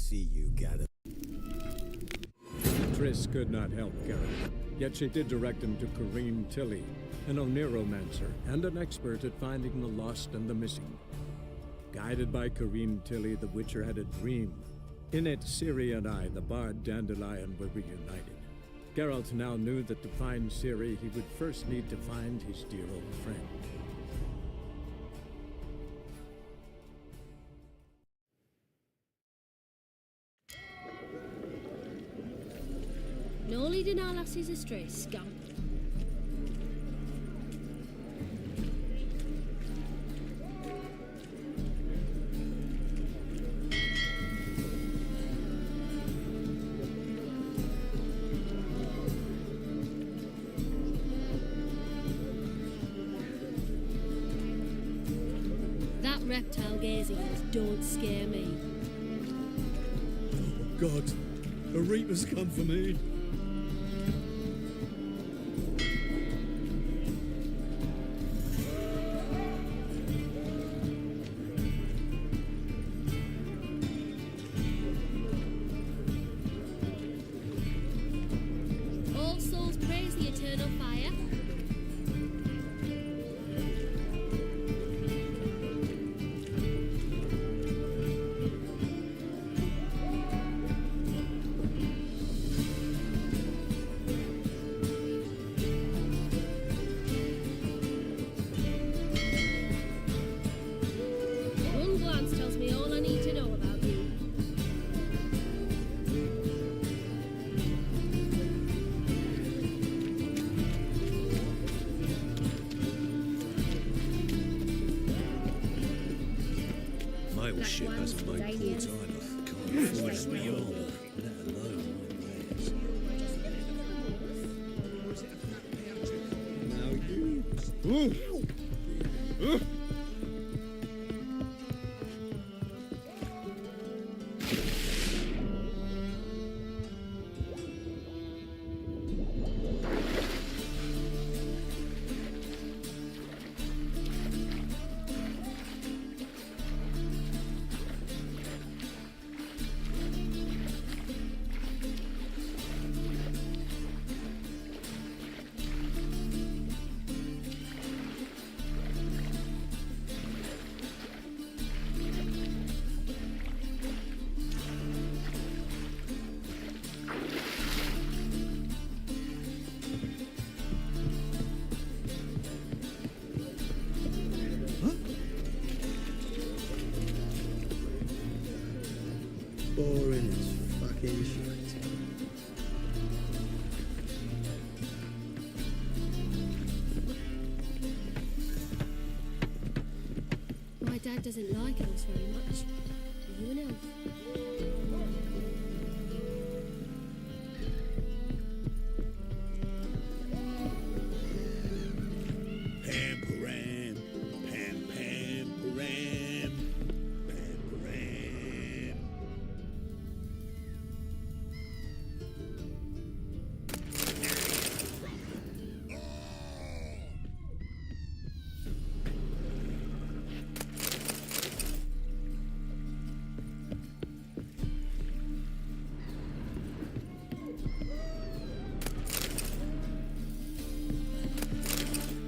see you got it. Triss could not help Geralt, yet she did direct him to Corrine Tilly, an Oniromancer and an expert at finding the lost and the missing. Guided by Corrine Tilly, the Witcher had a dream. In it, Ciri and I, the bard Dandelion, were reunited. Geralt now knew that to find Ciri, he would first need to find his dear old friend. No leading our lasses astray, scamp. That reptile gazing eyes don't scare me. Oh, God. A Reaper's come for me. All souls praise the eternal fire. One glance tells me all I need to know about you. My old That ship glance hasn't was made port alien. either. Can't afford us beyond, let alone my wares. Now you. Boring as fucking shit. My dad doesn't like elves very much. Are you an elf? Pam param, pam pam param, pam param.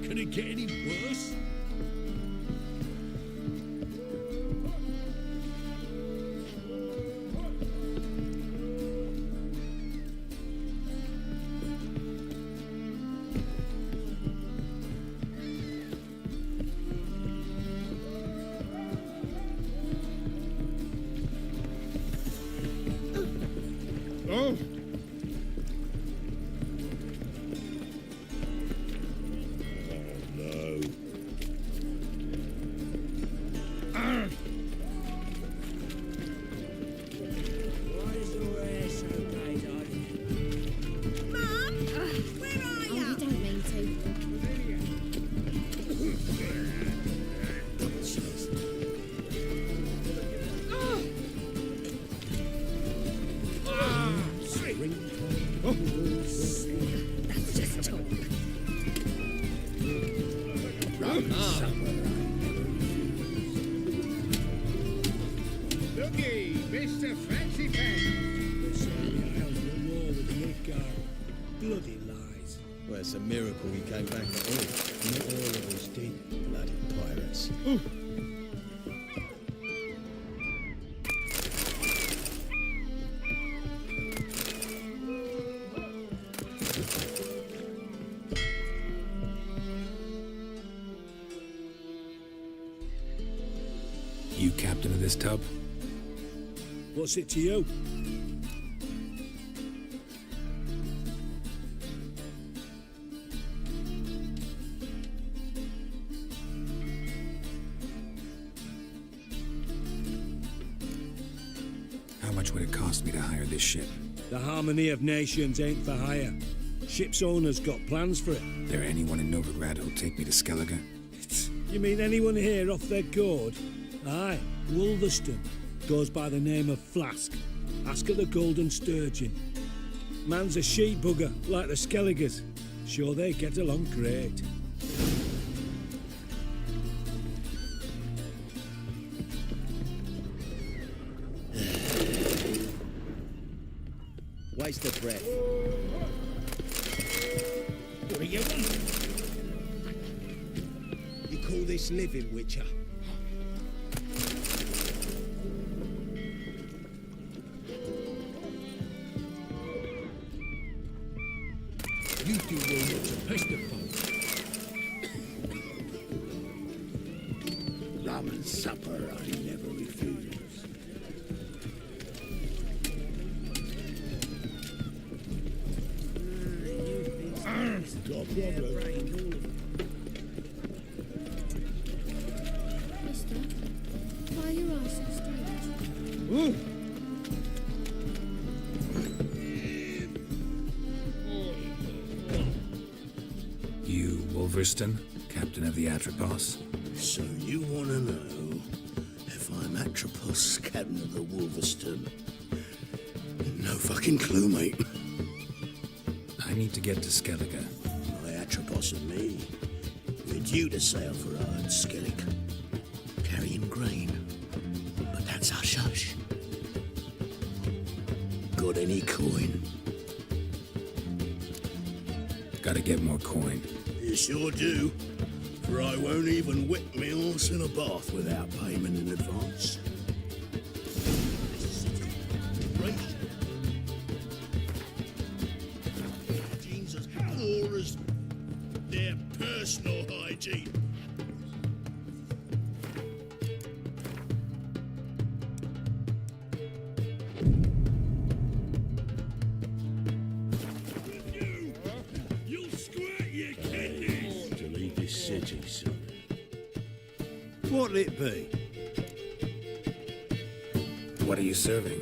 Can it get any worse? Oh! No. Oh, you don't mean to. That's just talk. Looky, Mr. Fancy Pants. They say the Isles were at war with Midgard. Bloody lies. Well, it's a miracle he came back at all. Not all of us did. Bloody pirates. You captain of this tub? What's it to you? How much would it cost me to hire this ship? The harmony of nations ain't for hire. Ship's owner's got plans for it. There anyone in Novigrad who'll take me to Skellige? You mean anyone here off their gourd? Aye, Wolverston. Goes by the name of Flask. Ask at the Golden Sturgeon. Man's a sheep bugger, like the Skelligers. Sure they get along great. Waste of breath. What do you want? You call this living, Witcher? You do well not to pester folk. Rum and supper I never refuse. Got a problem. Mister, why are your eyes so strange? You, Wolverston, captain of the Atropos? So you want to know if I'm Atropos, captain of the Wolverston? No fucking clue, mate. I need to get to Skellige. My Atropos and me, we're due to sail for Ard Skellig, carrying grain. But that's hush-hush. Got any coin? Gotta get more coin. You sure do. For I won't even whip me horse in a bath without payment in advance. Hygiene's as poor as their personal hygiene. You'll squirt your kidneys! To leave this city, son. What'll it be? What are you serving?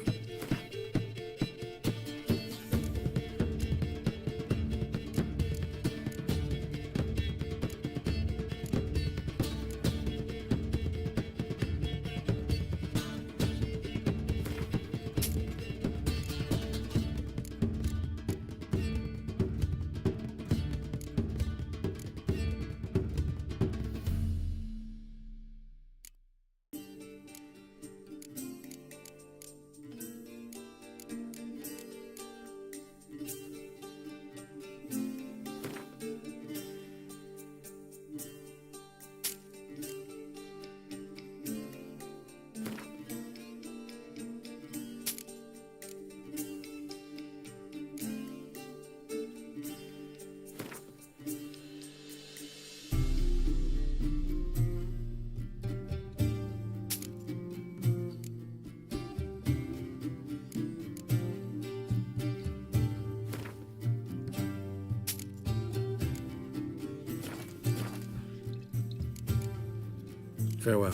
Farewell.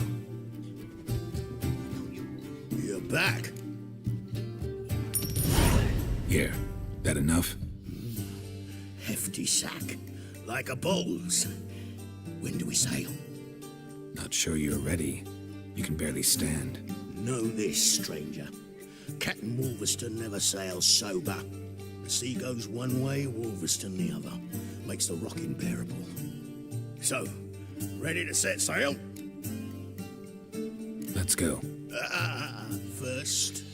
You're back. Here. That enough? Hefty sack. Like a bull's. When do we sail? Not sure you're ready. You can barely stand. Know this, stranger. Captain Wolverston never sails sober. The sea goes one way, Wolverston the other. Makes the rocking bearable. So, ready to set sail? Let's go. First,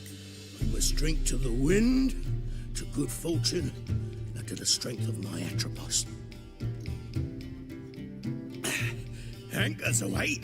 must drink to the wind, to good fortune, and to the strength of my Atropos. Anchors away.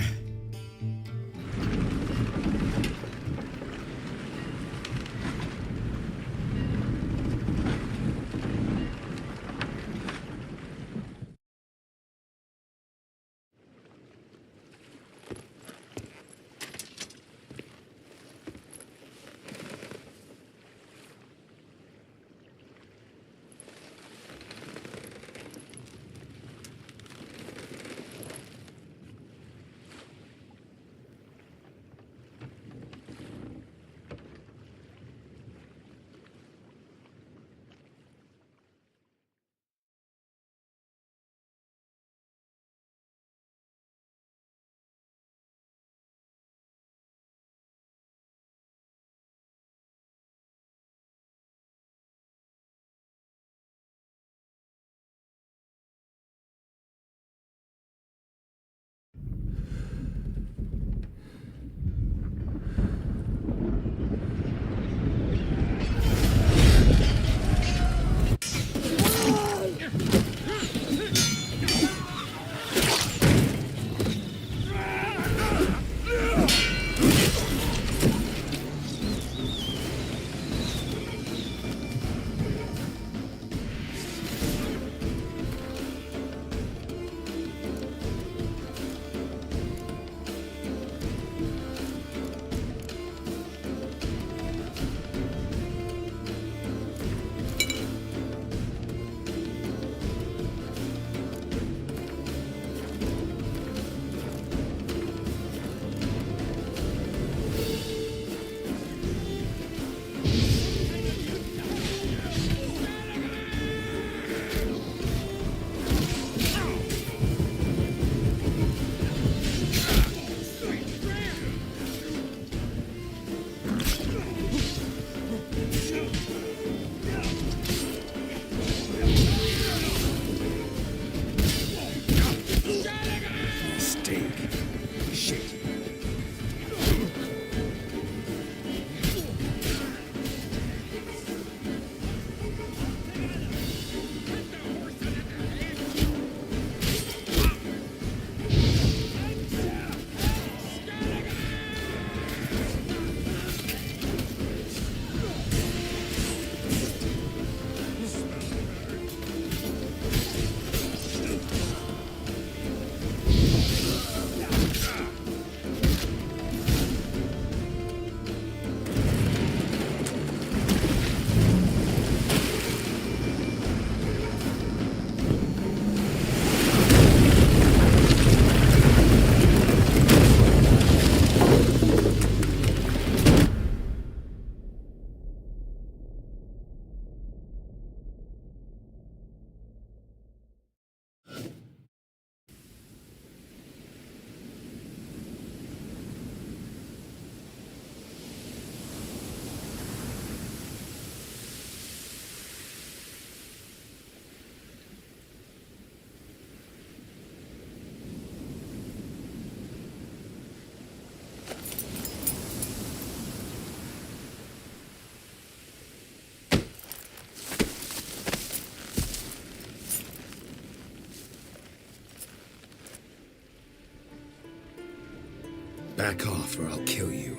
Back off or I'll kill you.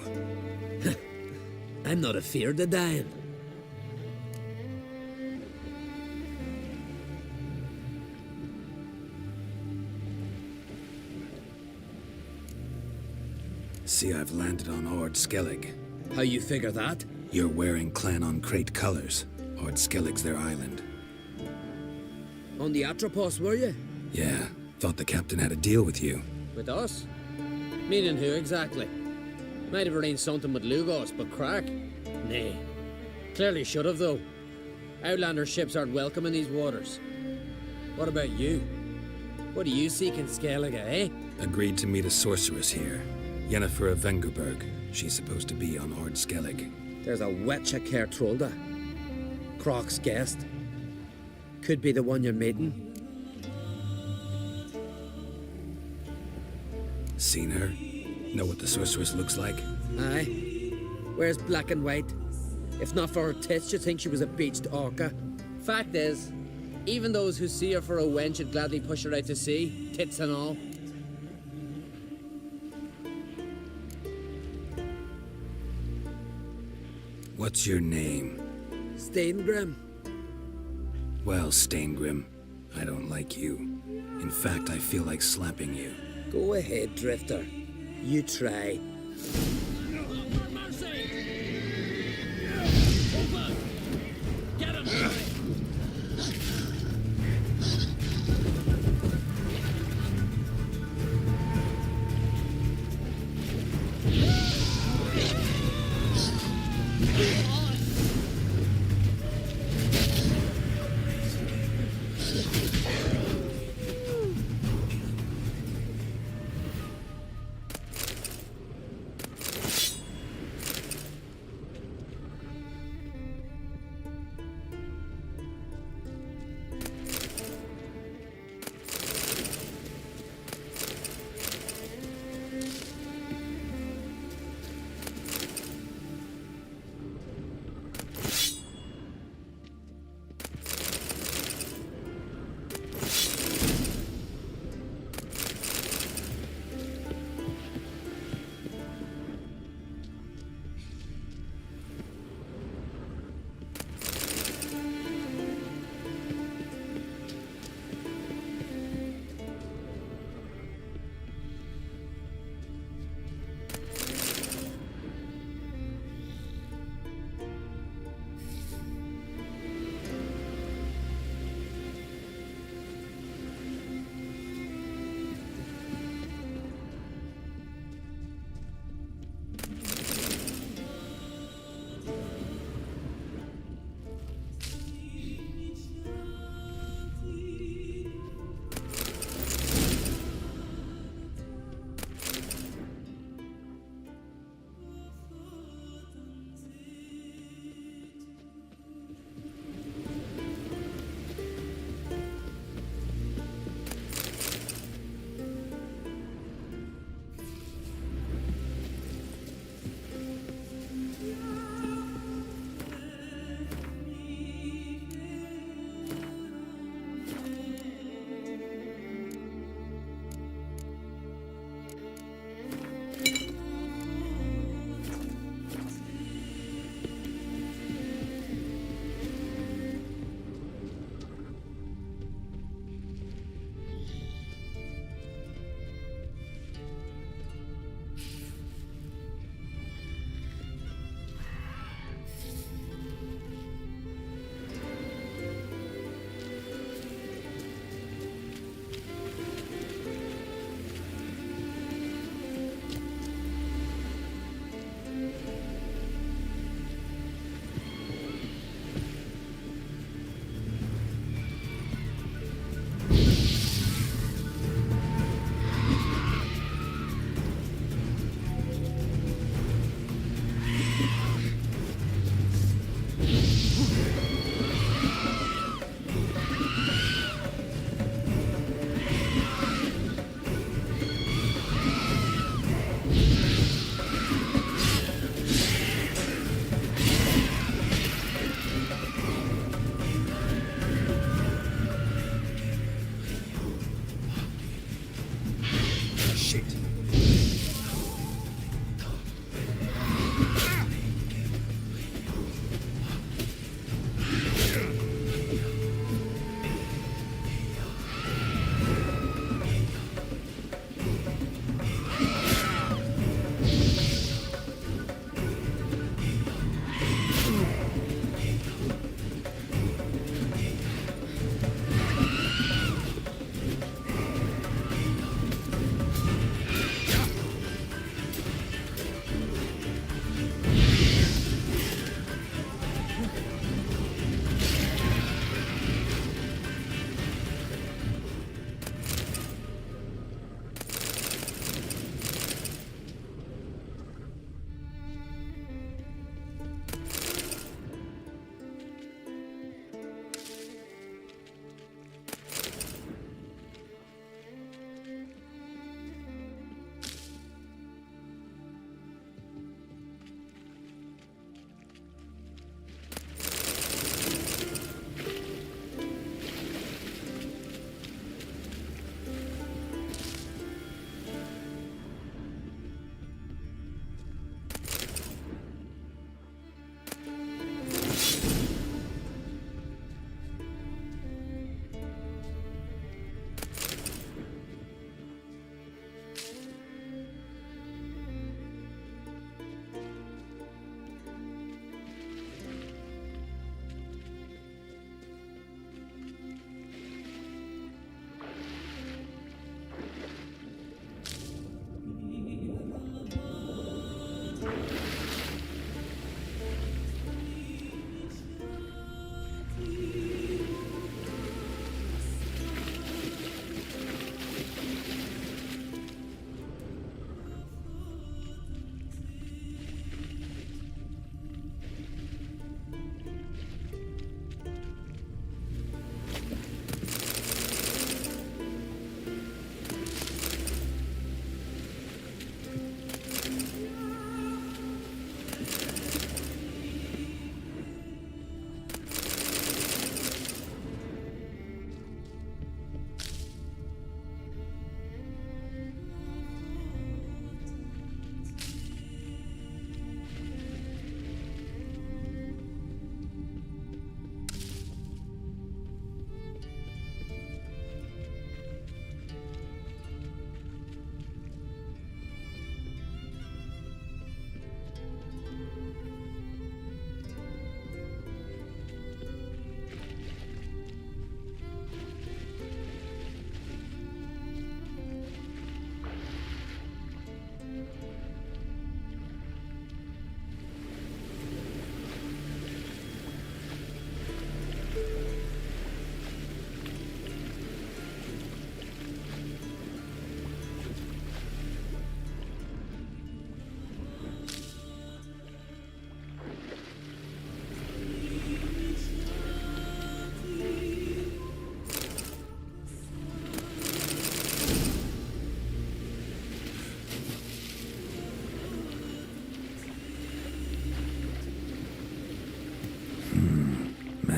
I'm not afeard of dying. See, I've landed on Ord Skellig. How you figure that? You're wearing Clan on Crate colors. Ord Skellig's their island. On the Atropos, were you? Yeah, thought the captain had a deal with you. With us? Meaning who exactly? Might have arranged something with Lugos, but crack? Nay. Clearly should have, though. Outlander ships aren't welcome in these waters. What about you? What do you seek in Skellige, eh? Agreed to meet a sorceress here. Yennefer of Vengerberg. She's supposed to be on Ord Skellig. There's a wetcha Kertrolda. Croc's guest. Could be the one you're meeting. Seen her? Know what the sorceress looks like? Aye. Wears black and white. If not for her tits, you'd think she was a beached orca. Fact is, even those who see her for a wench would gladly push her out to sea, tits and all. What's your name? Steingrim. Well, Steingrim, I don't like you. In fact, I feel like slapping you. Go ahead, Drifter. You try.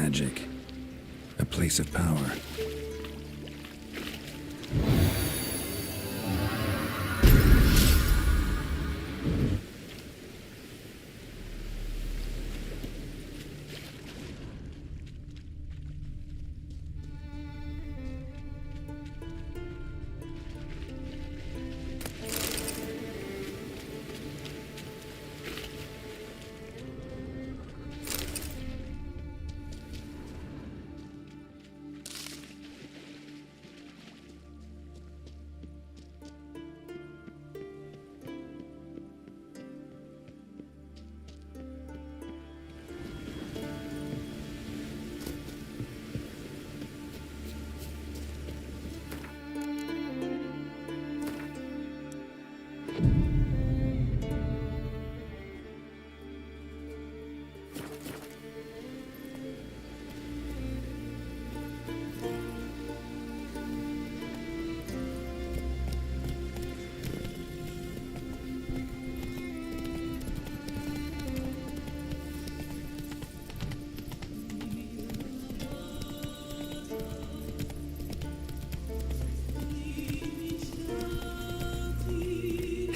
magic. A place of power.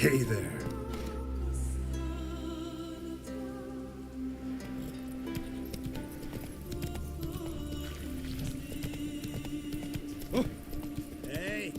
Hey there. Hey!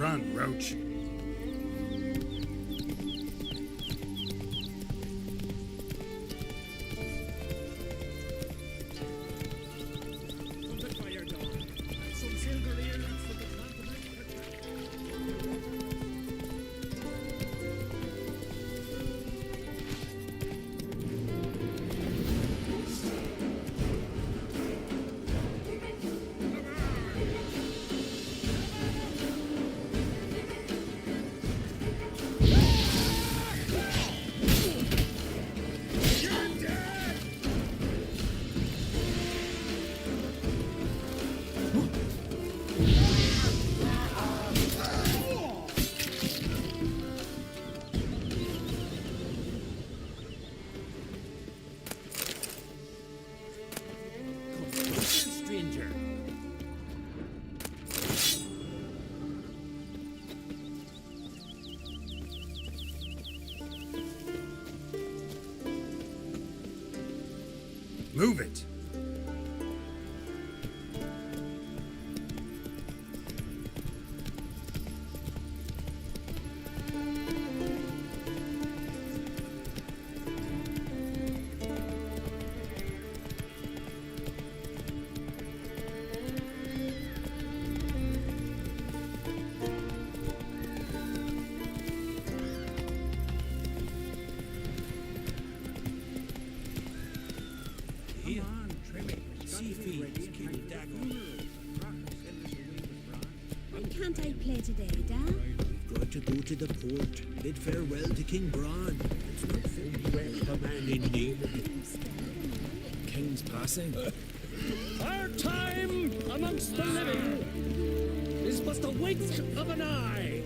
Run, Roach. Move it! Can't I play today, Dad? We've got to go to the port, bid farewell to King Bran. It's not fair to have a man in need. King's passing. Our time amongst the living is but the wink of an eye.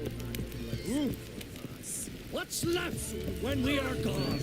What's left when we are gone?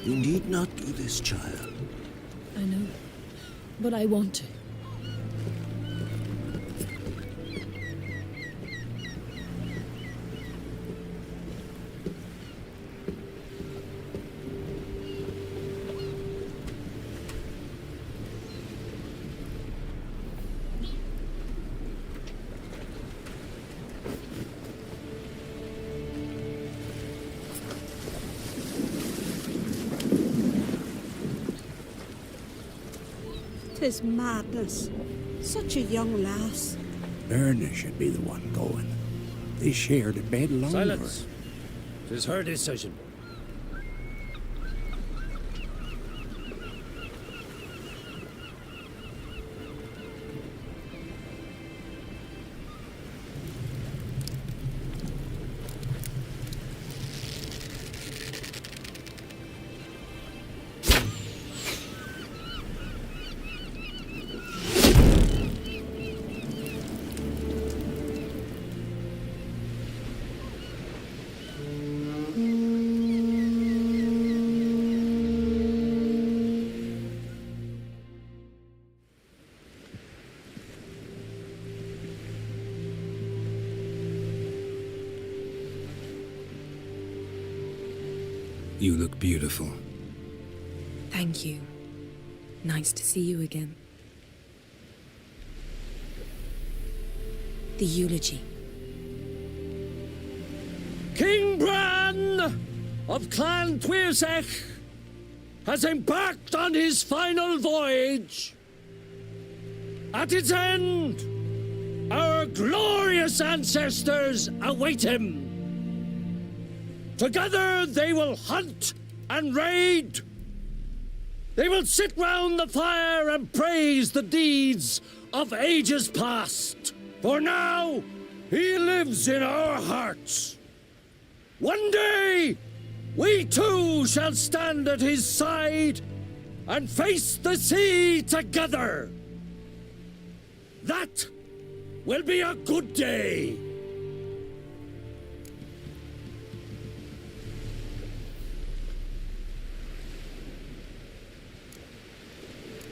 You need not do this, child. I know, but I want to. Tis madness. Such a young lass. Erna should be the one going. They shared a bed longer. Silence. 'Tis her decision. You look beautiful. Thank you. Nice to see you again. The eulogy. King Bran of Clan Tuirsech has embarked on his final voyage. At its end, our glorious ancestors await him. Together they will hunt and raid, They will sit round the fire and praise the deeds of ages past. For now, he lives in our hearts. One day, we too shall stand at his side and face the sea together. That will be a good day.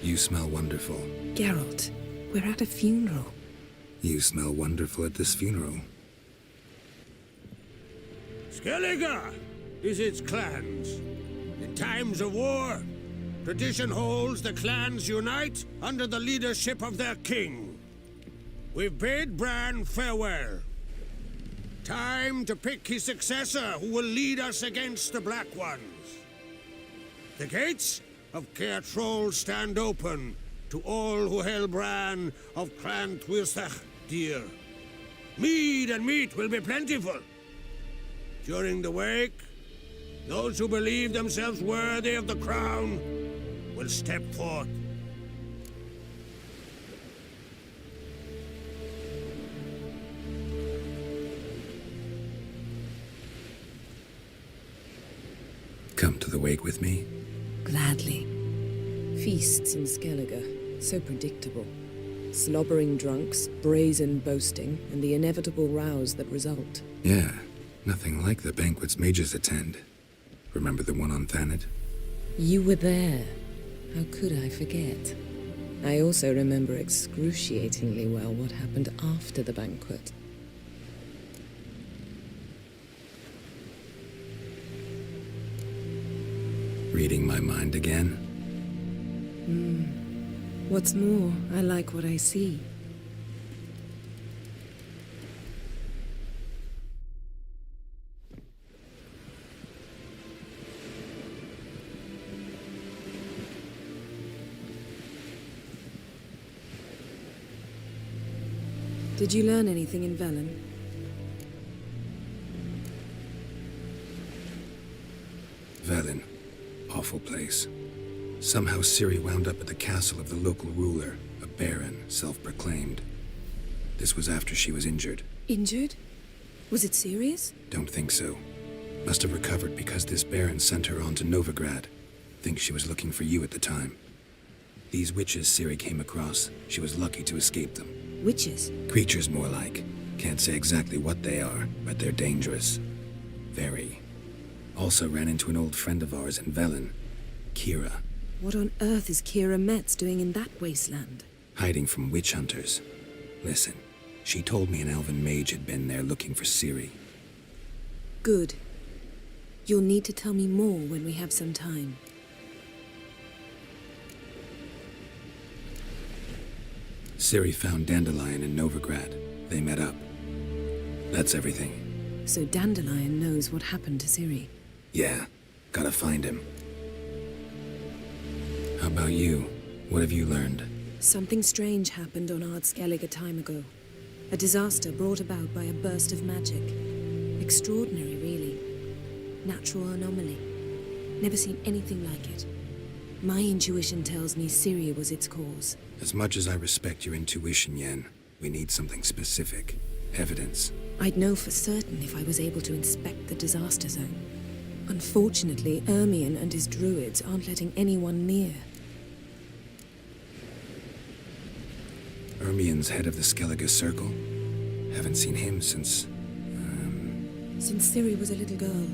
You smell wonderful. Geralt, we're at a funeral. You smell wonderful at this funeral. Skellige is its clans. In times of war, tradition holds the clans unite under the leadership of their king. We've bid Bran farewell. Time to pick his successor who will lead us against the Black Ones. The gates of Caer Troll stand open to all who held Bran of Clan Tuirsach dear. Mead and meat will be plentiful. During the wake, those who believe themselves worthy of the crown will step forth. Come to the wake with me? Gladly. Feasts in Skellige, so predictable. Slobbering drunks, brazen boasting, and the inevitable rows that result. Yeah, nothing like the banquets mages attend. Remember the one on Thanet? You were there. How could I forget? I also remember excruciatingly well what happened after the banquet. Reading my mind again? What's more, I like what I see. Did you learn anything in Velen? Velen. Awful place. Somehow Ciri wound up at the castle of the local ruler, a baron, self-proclaimed. This was after she was injured. Injured? Was it serious? Don't think so. Must have recovered because this baron sent her on to Novigrad. Think she was looking for you at the time. These witches Ciri came across, she was lucky to escape them. Witches? Creatures more like. Can't say exactly what they are, but they're dangerous. Very. Also ran into an old friend of ours in Velen, Kira. What on earth is Kira Metz doing in that wasteland? Hiding from witch hunters. Listen, she told me an elven mage had been there looking for Ciri. Good. You'll need to tell me more when we have some time. Ciri found Dandelion in Novigrad. They met up. That's everything. So Dandelion knows what happened to Ciri. Yeah, gotta find him. How about you? What have you learned? Something strange happened on Ard Skellige a time ago. A disaster brought about by a burst of magic. Extraordinary, really. Natural anomaly. Never seen anything like it. My intuition tells me Ciri was its cause. As much as I respect your intuition, Yen, we need something specific. Evidence. I'd know for certain if I was able to inspect the disaster zone. Unfortunately, Ermion and his druids aren't letting anyone near. Ermion's head of the Skellige Circle? Haven't seen him since... Since Ciri was a little girl.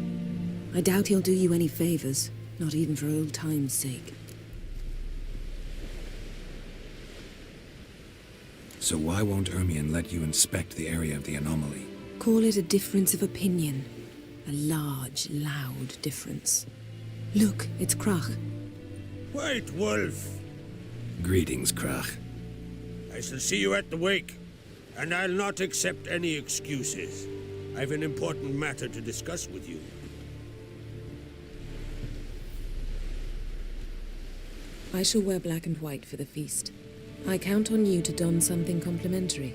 I doubt he'll do you any favors, not even for old time's sake. So why won't Ermion let you inspect the area of the anomaly? Call it a difference of opinion. A large, loud difference. Look, it's Krach. White Wolf. Greetings, Krach. I shall see you at the wake, and I'll not accept any excuses. I've an important matter to discuss with you. I shall wear black and white for the feast. I count on you to don something complimentary.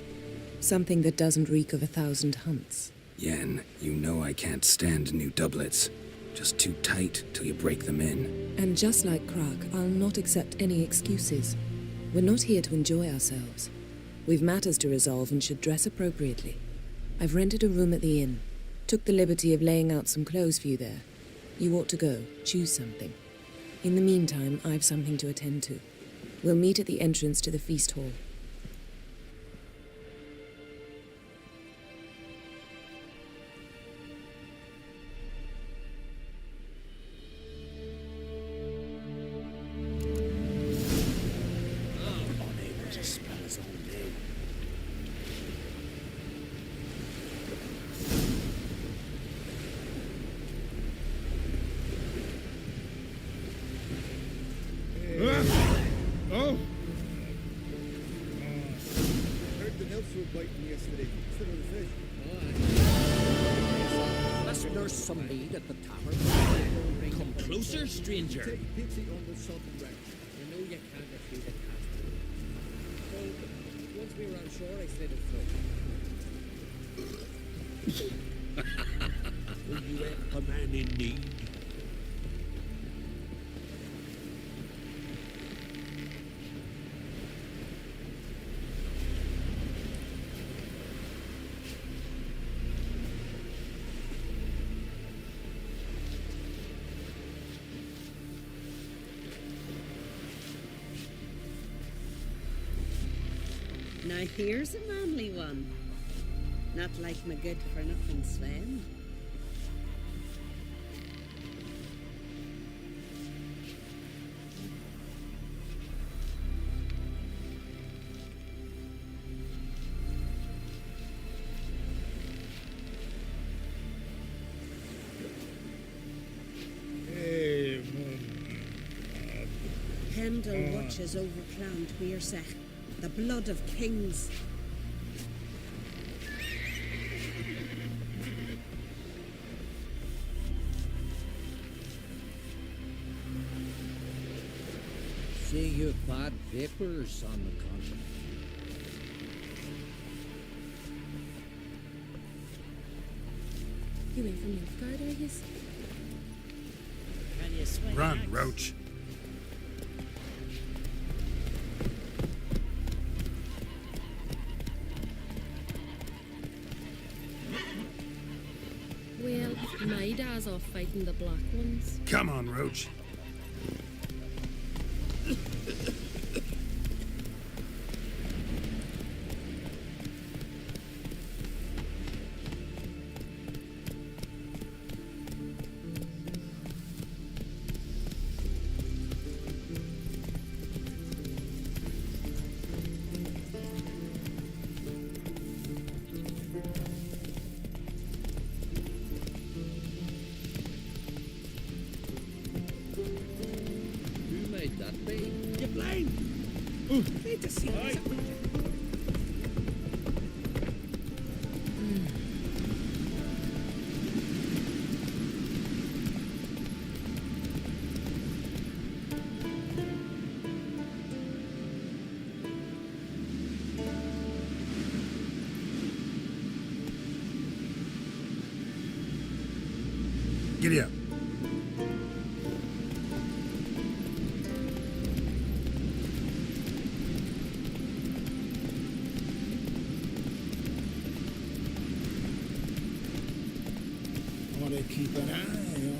Something that doesn't reek of 1,000 hunts. Yen, you know I can't stand new doublets. just too tight till you break them in. And just like Krak, I'll not accept any excuses. We're not here to enjoy ourselves. We've matters to resolve and should dress appropriately. I've rented a room at the inn. Took the liberty of laying out some clothes for you there. You ought to go. Choose something. In the meantime, I've something to attend to. We'll meet at the entrance to the feast hall. Oh! Heard the nymphs were biting yesterday instead of the fish. Let's nurse some mead at the tavern. Come closer, stranger. Take pity on the sun ranch. You know you can't refuse a cast. So, once we were on shore, I slid it through. Will you help a man in need? Now here's a manly one. Not like my good-for-nothing Sven. Pendle watches over Clan Tweersech, the blood of kings. Say you bad vapors on the continent. You went from Nilfgaard, are you? Can you swing Run, axe? Roach. Well, my dad's off fighting the black ones. Come on, Roach. Who made that be? You blind! Need to see this. Giddy up. I want to keep an eye on him.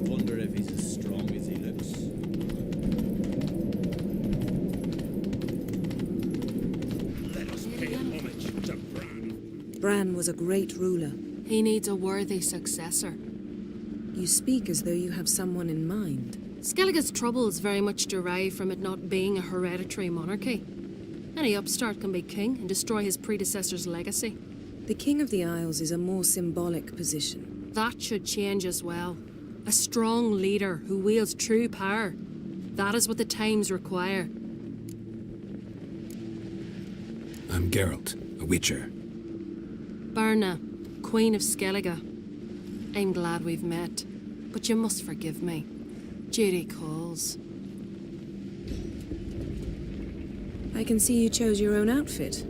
Wonder if he's as strong as he looks. Let us pay homage to Bran. Bran was a great ruler. He needs a worthy successor. You speak as though you have someone in mind. Skellige's troubles very much derive from it not being a hereditary monarchy. Any upstart can be king and destroy his predecessor's legacy. The King of the Isles is a more symbolic position. That should change as well. A strong leader who wields true power. That is what the times require. I'm Geralt, a witcher. Berna, Queen of Skellige. I'm glad we've met, but you must forgive me. Duty calls. I can see you chose your own outfit.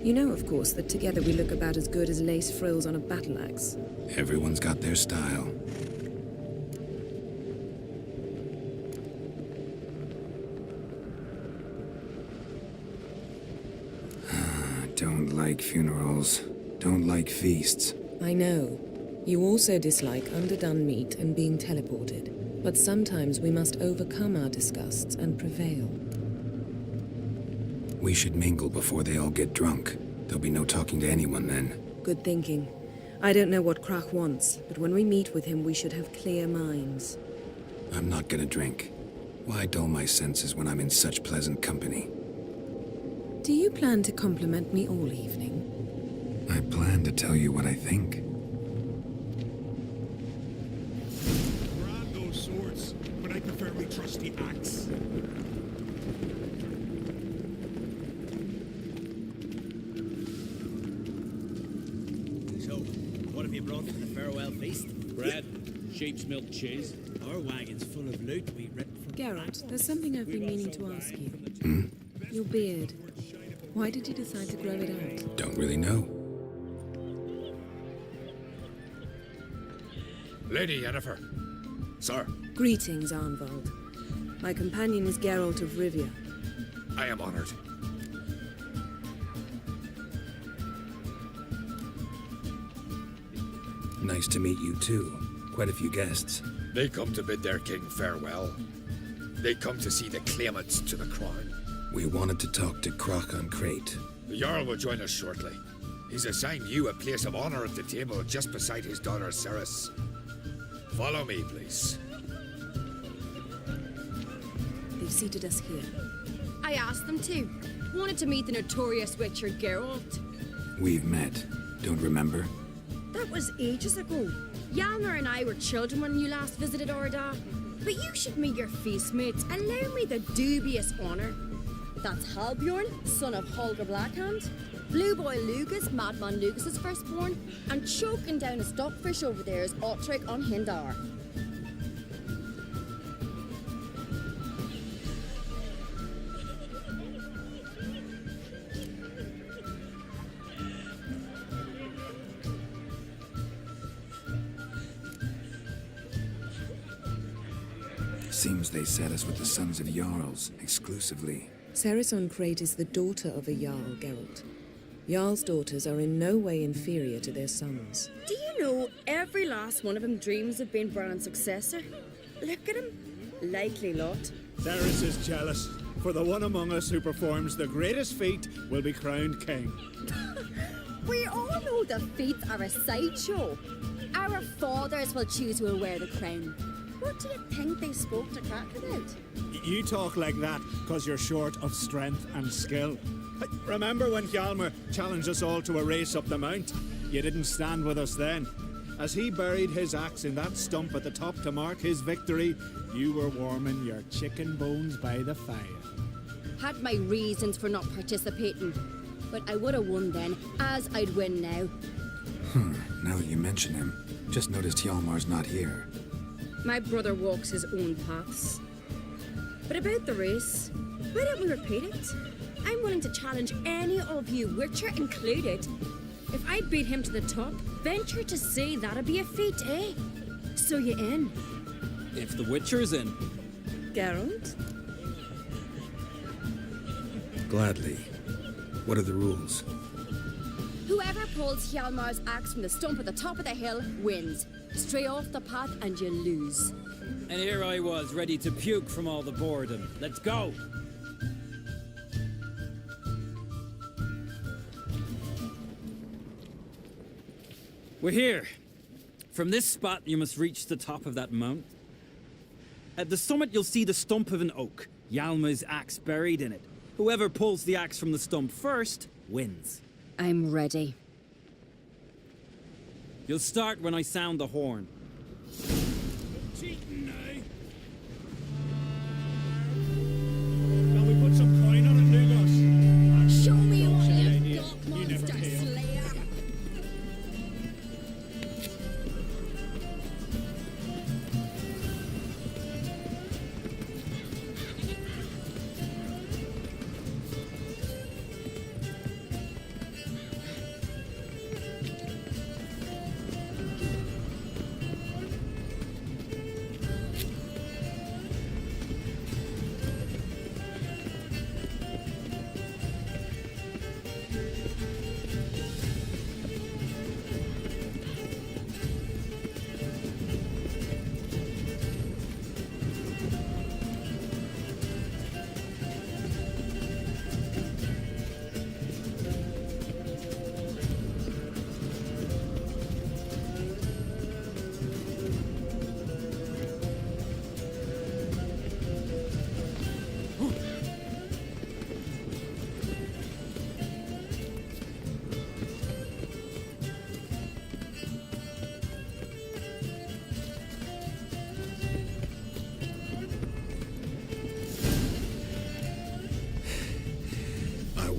You know, of course, that together we look about as good as lace frills on a battle axe. Everyone's got their style. Don't like funerals. Don't like feasts. I know. You also dislike underdone meat and being teleported. But sometimes we must overcome our disgusts and prevail. We should mingle before they all get drunk. There'll be no talking to anyone then. Good thinking. I don't know what Krach wants, but when we meet with him, we should have clear minds. I'm not gonna drink. Why dull my senses when I'm in such pleasant company? Do you plan to compliment me all evening? I plan to tell you what I think. Grab those swords, but I prefer my trusty axe. So, what have you brought for the farewell feast? Bread, sheep's milk cheese. Our wagon's full of loot to be written from... Geralt, there's something I've been meaning to ask you. Your beard. Why did you decide to grow it out? Don't really know. Lady Yennefer. Sir. Greetings, Arnvald. My companion is Geralt of Rivia. I am honored. Nice to meet you too. Quite a few guests. They come to bid their king farewell. They come to see the claimants to the crown. We wanted to talk to Krach on Crate. The Jarl will join us shortly. He's assigned you a place of honor at the table just beside his daughter Ceres. Follow me, please. They've seated us here. I asked them to. Wanted to meet the notorious Witcher Geralt. We've met. Don't remember? That was ages ago. Hjalmar and I were children when you last visited Orda. But you should meet your feast mates. Allow me the dubious honor. That's Halbjorn, son of Holger Blackhand. Blue Boy Lugas, Madman Lugas's firstborn. And choking down a stockfish over there is Otric on Hindar. Seems they set us with the sons of Jarls, exclusively. Ceres on Crate is the daughter of a Jarl, Geralt. Jarl's daughters are in no way inferior to their sons. Do you know every last one of them dreams of being Bran's successor? Look at him. Likely lot. Ceres is jealous, for the one among us who performs the greatest feat will be crowned king. We all know the feats are a sideshow. Our fathers will choose who will wear the crown. What do you think they spoke to Krach about? You talk like that because you're short of strength and skill. Remember when Hjalmar challenged us all to a race up the mount? You didn't stand with us then. As he buried his axe in that stump at the top to mark his victory, you were warming your chicken bones by the fire. Had my reasons for not participating, but I would have won then, as I'd win now. Now that you mention him, just noticed Hjalmar's not here. My brother walks his own paths. But about the race, why don't we repeat it? I'm willing to challenge any of you, Witcher included. If I beat him to the top, venture to say that'd be a feat, eh? So you in? If the Witcher's in. Geralt? Gladly. What are the rules? Whoever pulls Hjalmar's axe from the stump at the top of the hill wins. Stray off the path and you lose. And here I was, ready to puke from all the boredom. Let's go! We're here. From this spot, you must reach the top of that mount. At the summit, you'll see the stump of an oak. Hjalmar's axe buried in it. Whoever pulls the axe from the stump first wins. I'm ready. You'll start when I sound the horn. Cheating, eh? Shall we put some coin on it, Lugos? Show me what Idea. you've got, You never monster fail. slayer!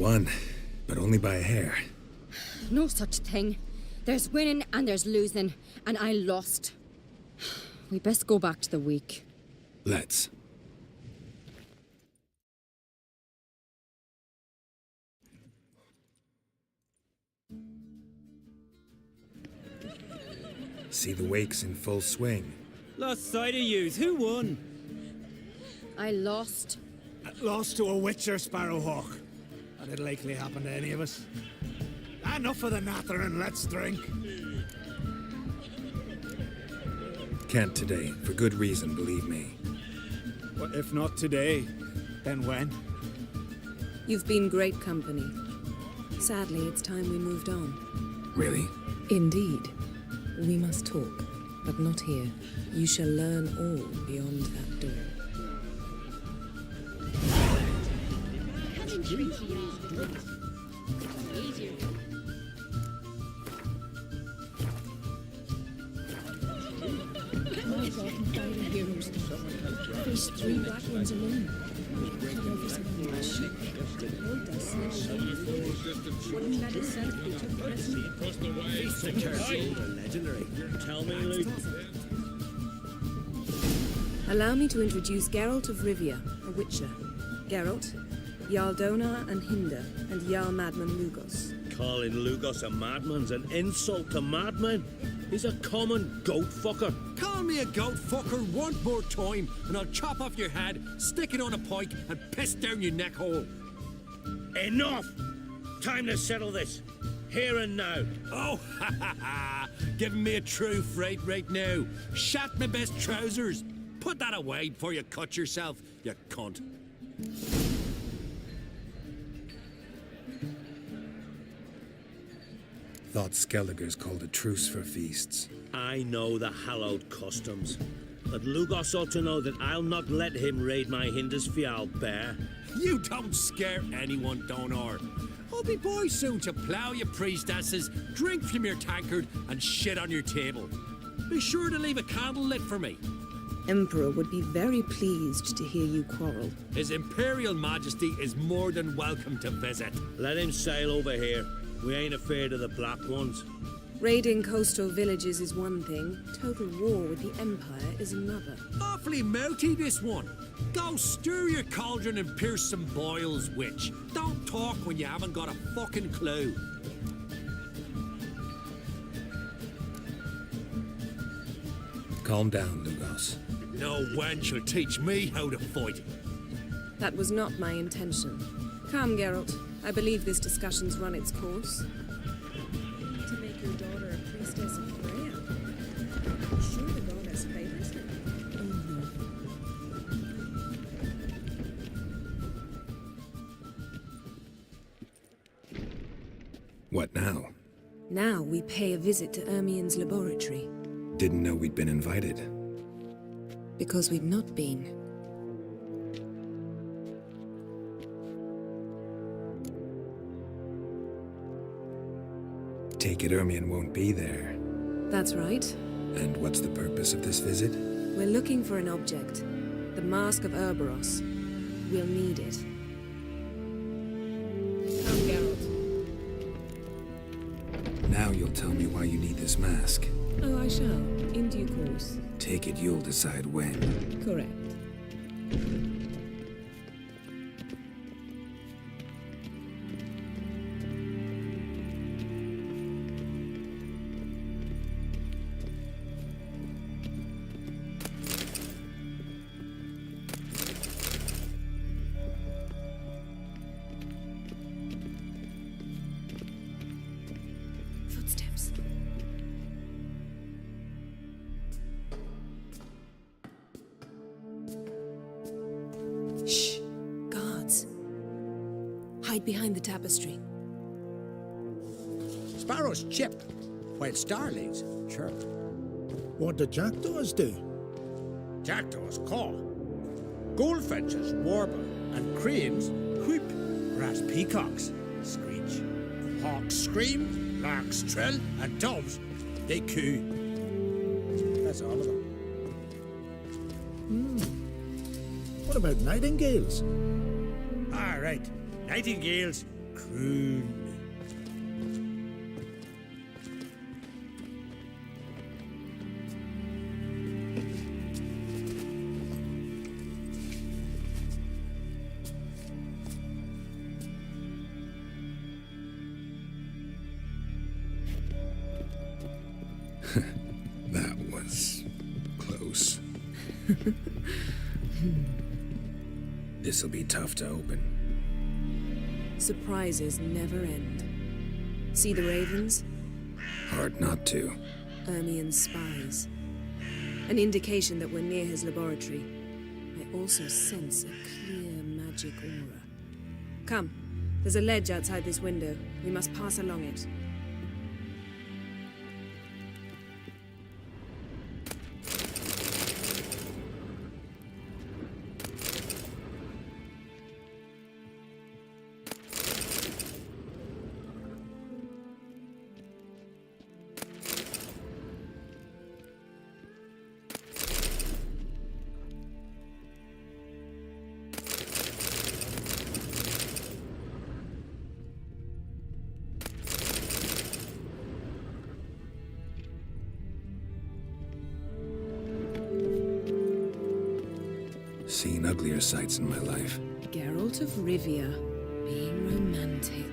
won, but only by a hair. No such thing. There's winning and there's losing, and I lost. We best go back to the week. Let's. See the wakes in full swing. Lost sight of yous. Who won? I lost. Lost to a witcher, Sparrowhawk. That'd likely happen to any of us. Enough of the nattering, let's drink. Can't today, for good reason, believe me. But if not today, then when? You've been great company. Sadly, it's time we moved on. Really? Indeed. We must talk, but not here. You shall learn all beyond that door. There's 3 black ones alone. Wouldn't that have said if we took present? Legendary. Tell me, Luke. Allow me to introduce Geralt of Rivia, a witcher. Geralt, Jarl Donar and Hinder, and Jarl Madman Lugos. Calling Lugos a madman's an insult to madmen. He's a common goat fucker. Call me a goat fucker one more time, and I'll chop off your head, stick it on a pike, and piss down your neck hole. Enough! Time to settle this. Here and now. Oh, ha ha ha! Giving me a true fright right now. Shat my best trousers. Put that away before you cut yourself, you cunt. Thought Skelliger's called a truce for feasts. I know the hallowed customs. But Lugos ought to know that I'll not let him raid my Hindisfial bear. You don't scare anyone, Donar. I'll be boy soon to plough your priestesses, drink from your tankard, and shit on your table. Be sure to leave a candle lit for me. Emperor would be very pleased to hear you quarrel. His Imperial Majesty is more than welcome to visit. Let him sail over here. We ain't afraid of the Black Ones. Raiding coastal villages is one thing. Total war with the Empire is another. Awfully mouthy, this one. Go stir your cauldron and pierce some boils, witch. Don't talk when you haven't got a fucking clue. Calm down, Lugos. No wench will teach me how to fight. That was not my intention. Come, Geralt. I believe this discussion's run its course. To make your daughter a priestess of Freya? Sure the goddess favors her? Oh no. What now? Now we pay a visit to Ermien's laboratory. Didn't know we'd been invited. Because we've not been. Take it Ermien won't be there. That's right. And what's the purpose of this visit? We're looking for an object. The Mask of Urboros. We'll need it. Come, Geralt. Now you'll tell me why you need this mask. Oh, I shall. In due course. Take it you'll decide when. Correct. Footsteps. Shh. Guards. Hide behind the tapestry. Sparrows chip, while starlings chirp. What do jackdaws do? Jackdaws call. Goldfinches warble, and cranes whoop, whereas peacocks screech. Hawks scream, larks trill, and doves, they coo. That's all of them. What about nightingales? All right, nightingales Rune. That was close. This'll be tough to open. Surprises never end. See the ravens? Hard not to. Ermien's spies. An indication that we're near his laboratory. I also sense a clear magic aura. Come, there's a ledge outside this window. We must pass along it. Seen uglier sights in my life. Geralt of Rivia, being romantic.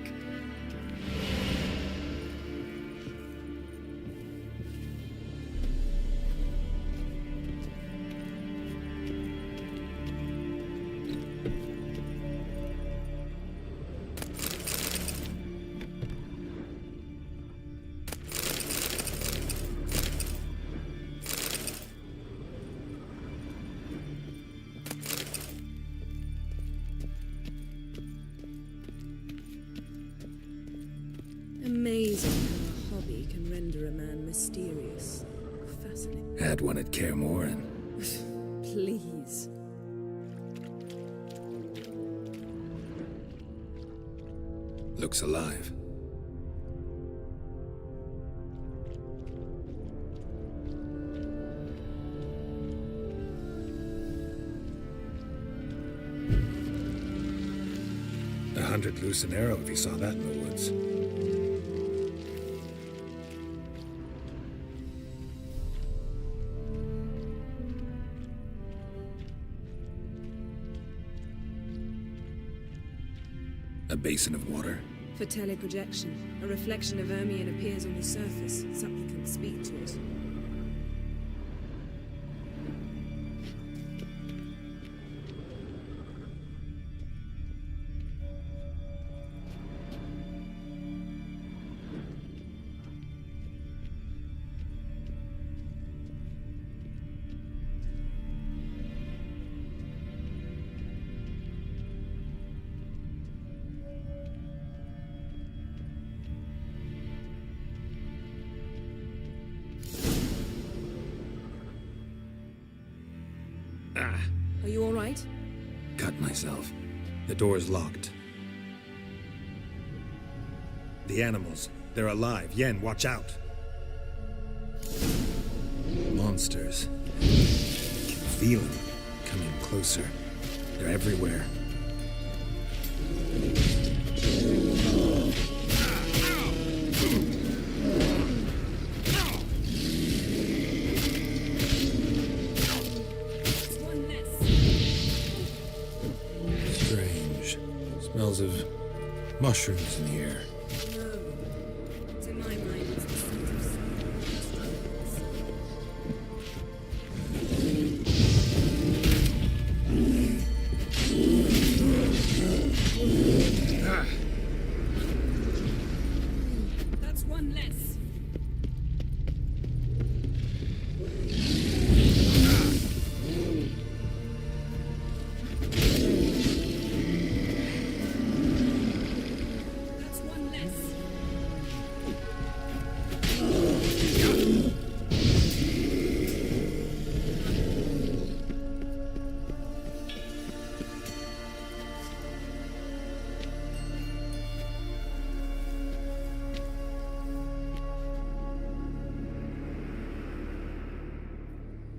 Amazing how a hobby can render a man mysterious. Fascinating. Had one at Kaer Morhen. Please. Looks alive. $100 loose an arrow if you saw that in the woods. A basin of water. For teleprojection, a reflection of Ermien appears on the surface. Something can speak to it. Are you all right? Cut myself. The door's locked. The animals. They're alive. Yen, watch out. Monsters. I can feel them coming closer. They're everywhere. Strange. Smells of mushrooms in here. No. To my mind, it's the scent of That's one less. That's one less.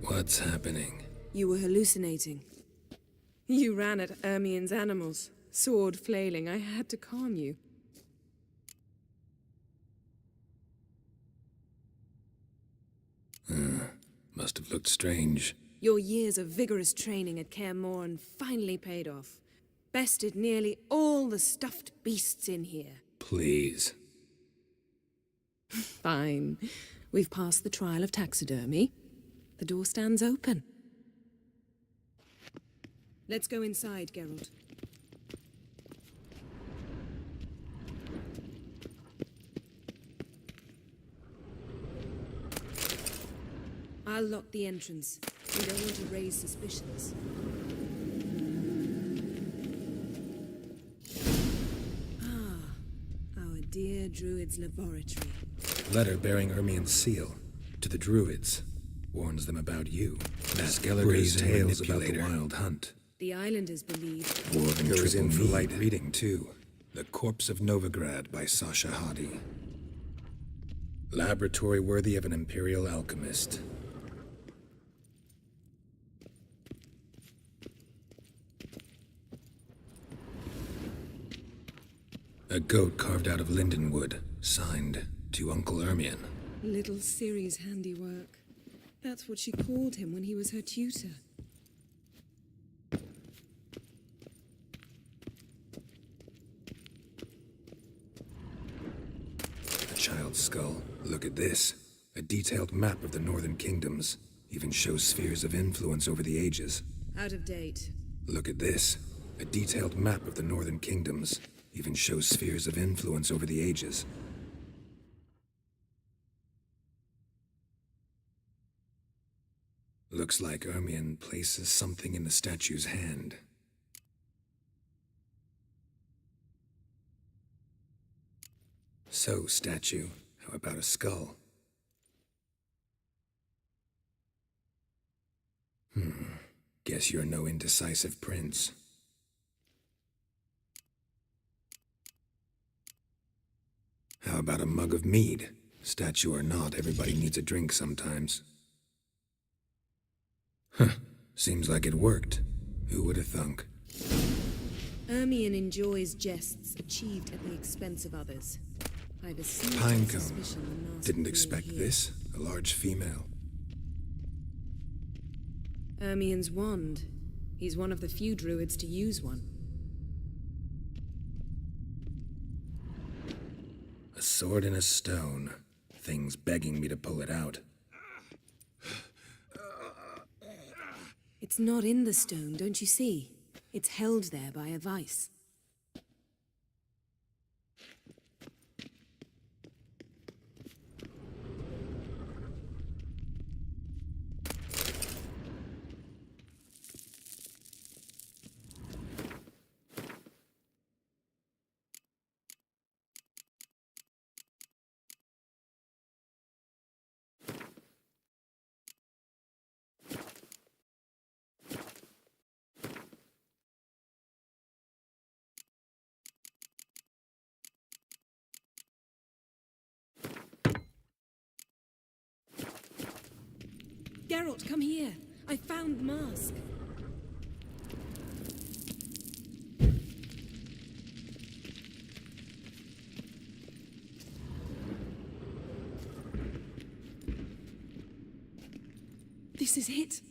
What's happening? You were hallucinating. You ran at Ermien's animals, sword flailing. I had to calm you. Must have looked strange. Your years of vigorous training at Kaer Morhen finally paid off. Bested nearly all the stuffed beasts in here. Please. Fine. We've passed the trial of taxidermy. The door stands open. Let's go inside, Geralt. I'll lock the entrance. We don't want to raise suspicions. Our dear Druid's laboratory. Letter bearing Ermien's seal to the Druids. Warns them about you. Skellige's tales about the wild hunt. The islanders believe... Dwarven goes in for light reading, too. The Corpse of Novigrad by Sasha Hadi. Laboratory worthy of an imperial alchemist. A goat carved out of linden wood, signed to Uncle Ermien. Little Ciri's handiwork. That's what she called him when he was her tutor. A child's skull. Look at this. A detailed map of the northern kingdoms. Even shows spheres of influence over the ages. Out of date. Look at this. A detailed map of the northern kingdoms. Even shows spheres of influence over the ages. Looks like Ermien places something in the statue's hand. So, statue, how about a skull? Guess you're no indecisive prince. How about a mug of mead? Statue or not, everybody needs a drink sometimes. Seems like it worked. Who would have thunk? Ermien enjoys jests achieved at the expense of others. I've a Pinecone. suspicion the mask Didn't will expect here. this. A large female. Ermien's wand. He's one of the few druids to use one. A sword and a stone. Thing's begging me to pull it out. It's not in the stone, don't you see? It's held there by a vice. Geralt, come here. I found the mask. This is it.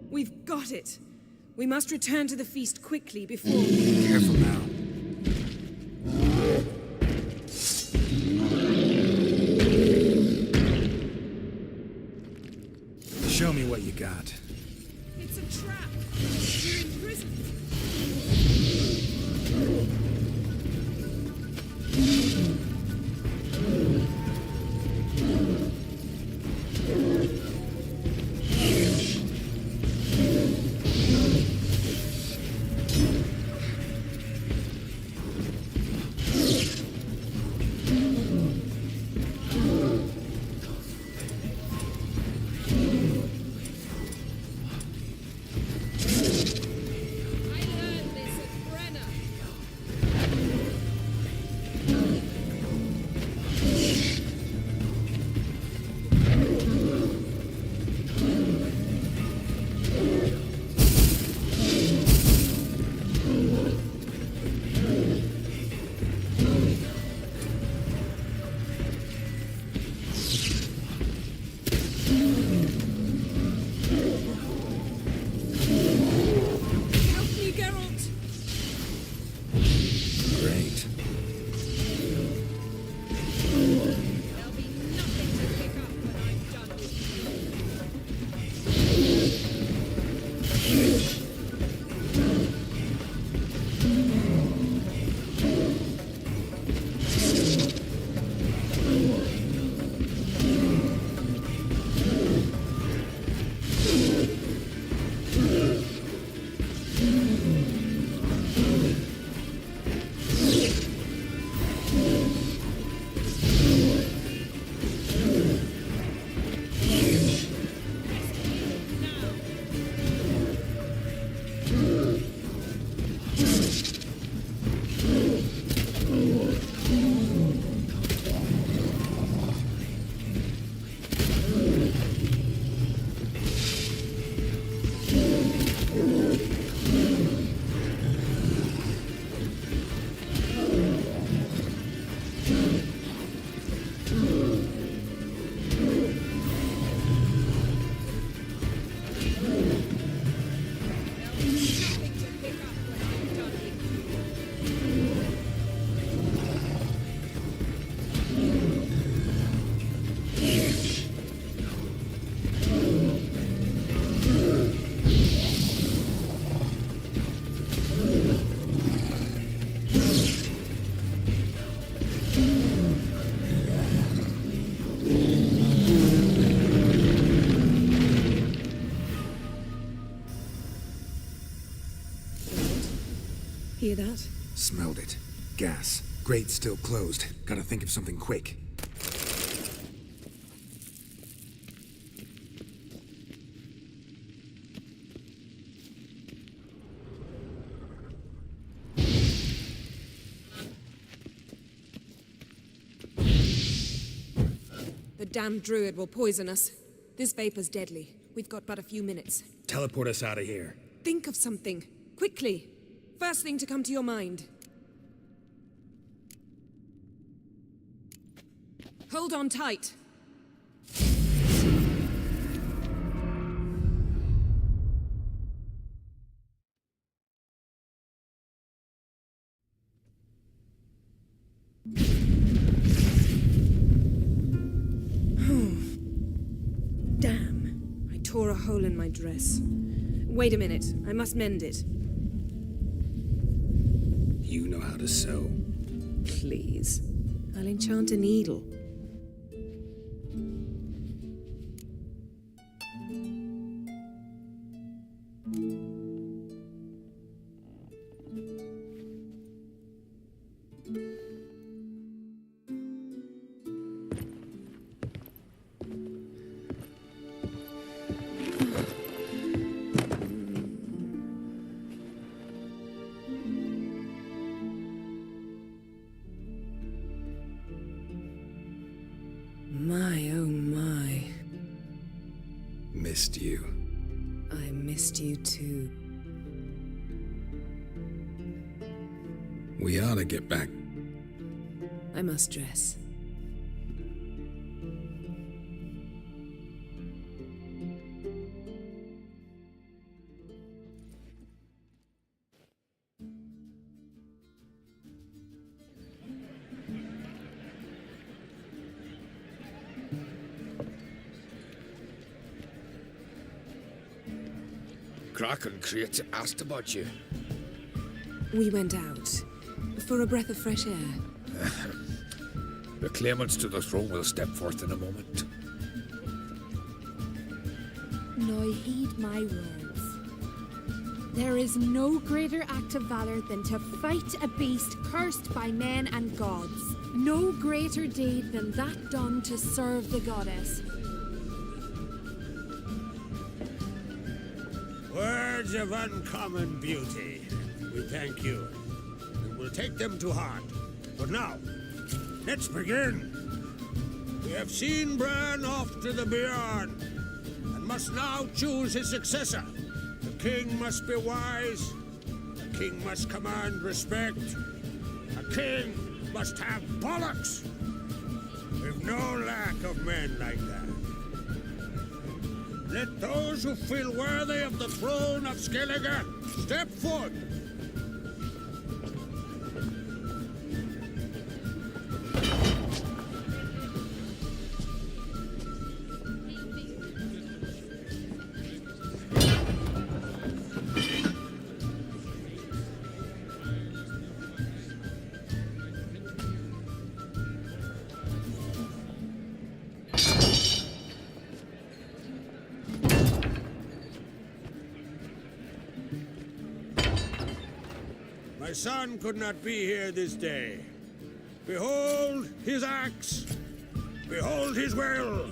We've got it. We must return to the feast quickly before... Careful now. Show me what you got. It's a trap. You're in prison. Hear that? Smelled it. Gas. Grate still closed. Gotta think of something quick. The damned druid will poison us. This vapor's deadly. We've got but a few minutes. Teleport us out of here. Think of something. Quickly. First thing to come to your mind. Hold on tight. Damn. I tore a hole in my dress. Wait a minute. I must mend it. You know how to sew. Please. I'll enchant a needle. My, oh my. Missed you. I missed you too. We ought to get back. I must dress. Crack and Crate asked about you. We went out for a breath of fresh air. The claimants to the throne will step forth in a moment. Now heed my words. There is no greater act of valor than to fight a beast cursed by men and gods. No greater deed than that done to serve the goddess. Words of uncommon beauty. We thank you, and we'll take them to heart. But now, let's begin. We have seen Bran off to the beyond, and must now choose his successor. The king must be wise. The king must command respect. A king must have bollocks. We've no lack of men like that. Let those who feel worthy of the throne of Skellige step forth. My son could not be here this day. Behold his axe. Behold his will.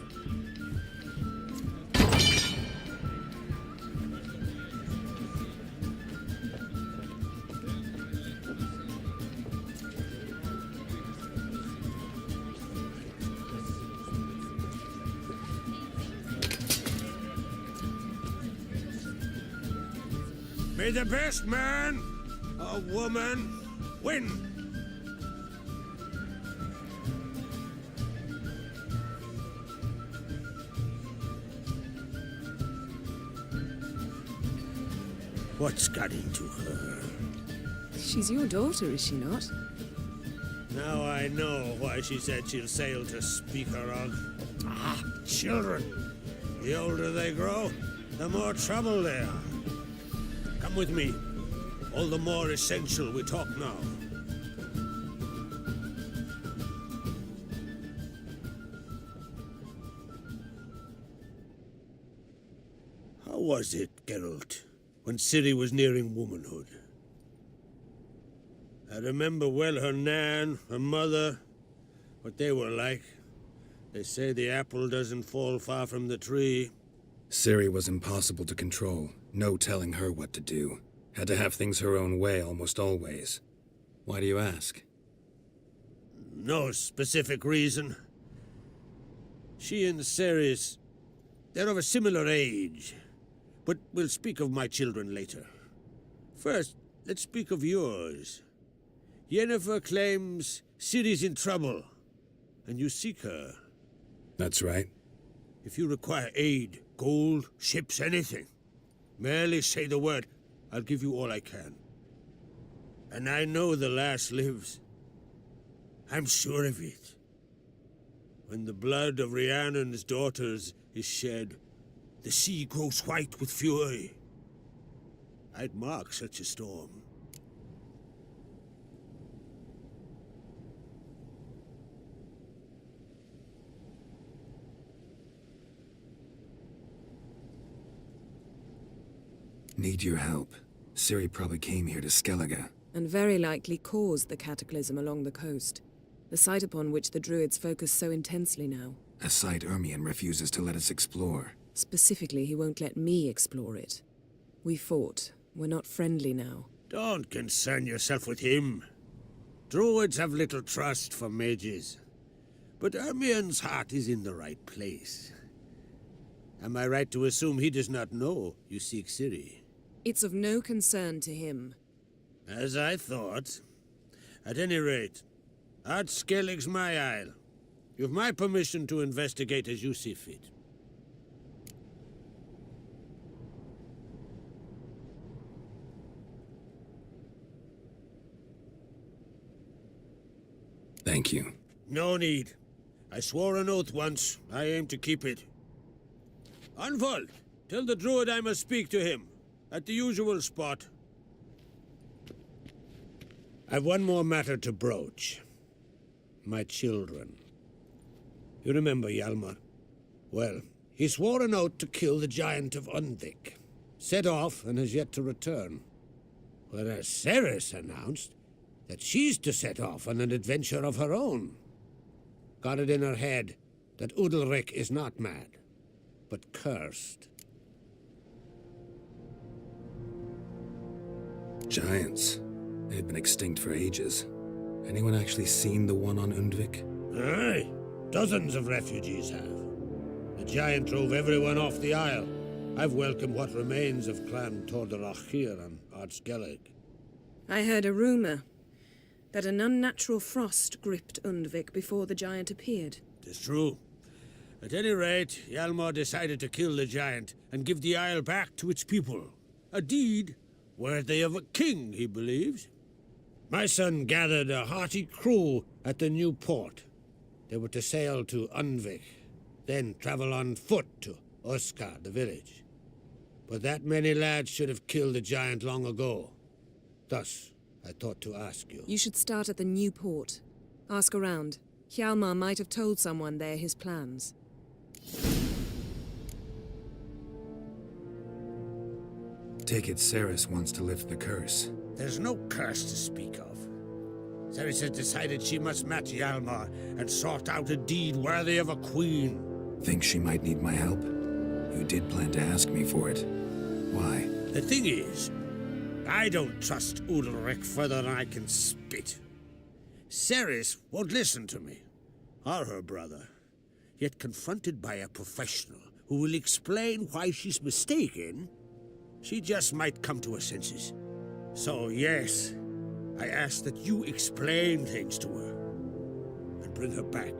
May the best man or woman win. What's got into her? She's your daughter, is she not? Now I know why she said she'll sail to speak her of. Ah, children. The older they grow, the more trouble they are. Come with me. All the more essential we talk now. How was it, Geralt, when Ciri was nearing womanhood? I remember well her nan, her mother, what they were like. They say the apple doesn't fall far from the tree. Ciri was impossible to control. No telling her what to do. Had to have things her own way almost always. Why do you ask? No specific reason. She and Ceres, they're of a similar age. But we'll speak of my children later. First, let's speak of yours. Yennefer claims Ciri's in trouble, and you seek her. That's right. If you require aid, gold, ships, anything, merely say the word. I'll give you all I can. And I know the lass lives. I'm sure of it. When the blood of Rhiannon's daughters is shed, the sea grows white with fury. I'd mark such a storm. Need your help. Ciri probably came here to Skellige. And very likely caused the cataclysm along the coast. The site upon which the Druids focus so intensely now. A site Ermion refuses to let us explore. Specifically, he won't let me explore it. We fought. We're not friendly now. Don't concern yourself with him. Druids have little trust for mages. But Ermion's heart is in the right place. Am I right to assume he does not know you seek Ciri? It's of no concern to him. As I thought. At any rate, Ard Skellig's my isle. You've my permission to investigate as you see fit. Thank you. No need. I swore an oath once. I aim to keep it. Unfold, tell the druid I must speak to him. At the usual spot. I've one more matter to broach. My children. You remember Hjalmar? Well, he swore an oath to kill the giant of Undvik. Set off and has yet to return. Whereas Ceres announced that she's to set off on an adventure of her own. Got it in her head that Udalric is not mad, but cursed. Giants. They had been extinct for ages. Anyone actually seen the one on Undvik? Aye. Dozens of refugees have. The giant drove everyone off the isle. I've welcomed what remains of Clan Tordarach here on Ard Skellig. I heard a rumor that an unnatural frost gripped Undvik before the giant appeared. It's true. At any rate, Hjalmar decided to kill the giant and give the isle back to its people. A deed worthy of a king, he believes. My son gathered a hearty crew at the new port. They were to sail to Undvik, then travel on foot to Oskar, the village. But that many lads should have killed the giant long ago. Thus, I thought to ask you. You should start at the new port. Ask around. Hjalmar might have told someone there his plans. Take it Ceres wants to lift the curse. There's no curse to speak of. Ceres has decided she must match Hjalmar and sort out a deed worthy of a queen. Think she might need my help? You did plan to ask me for it. Why? The thing is, I don't trust Udalric further than I can spit. Ceres won't listen to me, or her brother. Yet confronted by a professional who will explain why she's mistaken, she just might come to her senses. So yes, I ask that you explain things to her and bring her back.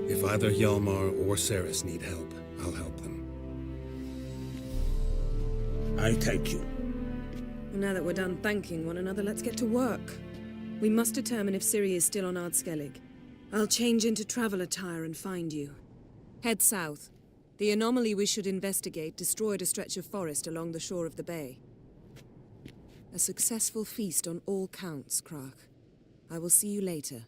If either Hjalmar or Ceres need help, I'll help them. I thank you. Now that we're done thanking one another, let's get to work. We must determine if Ciri is still on Ard Skellig. I'll change into travel attire and find you. Head south. The anomaly we should investigate destroyed a stretch of forest along the shore of the bay. A successful feast on all counts, Krach. I will see you later.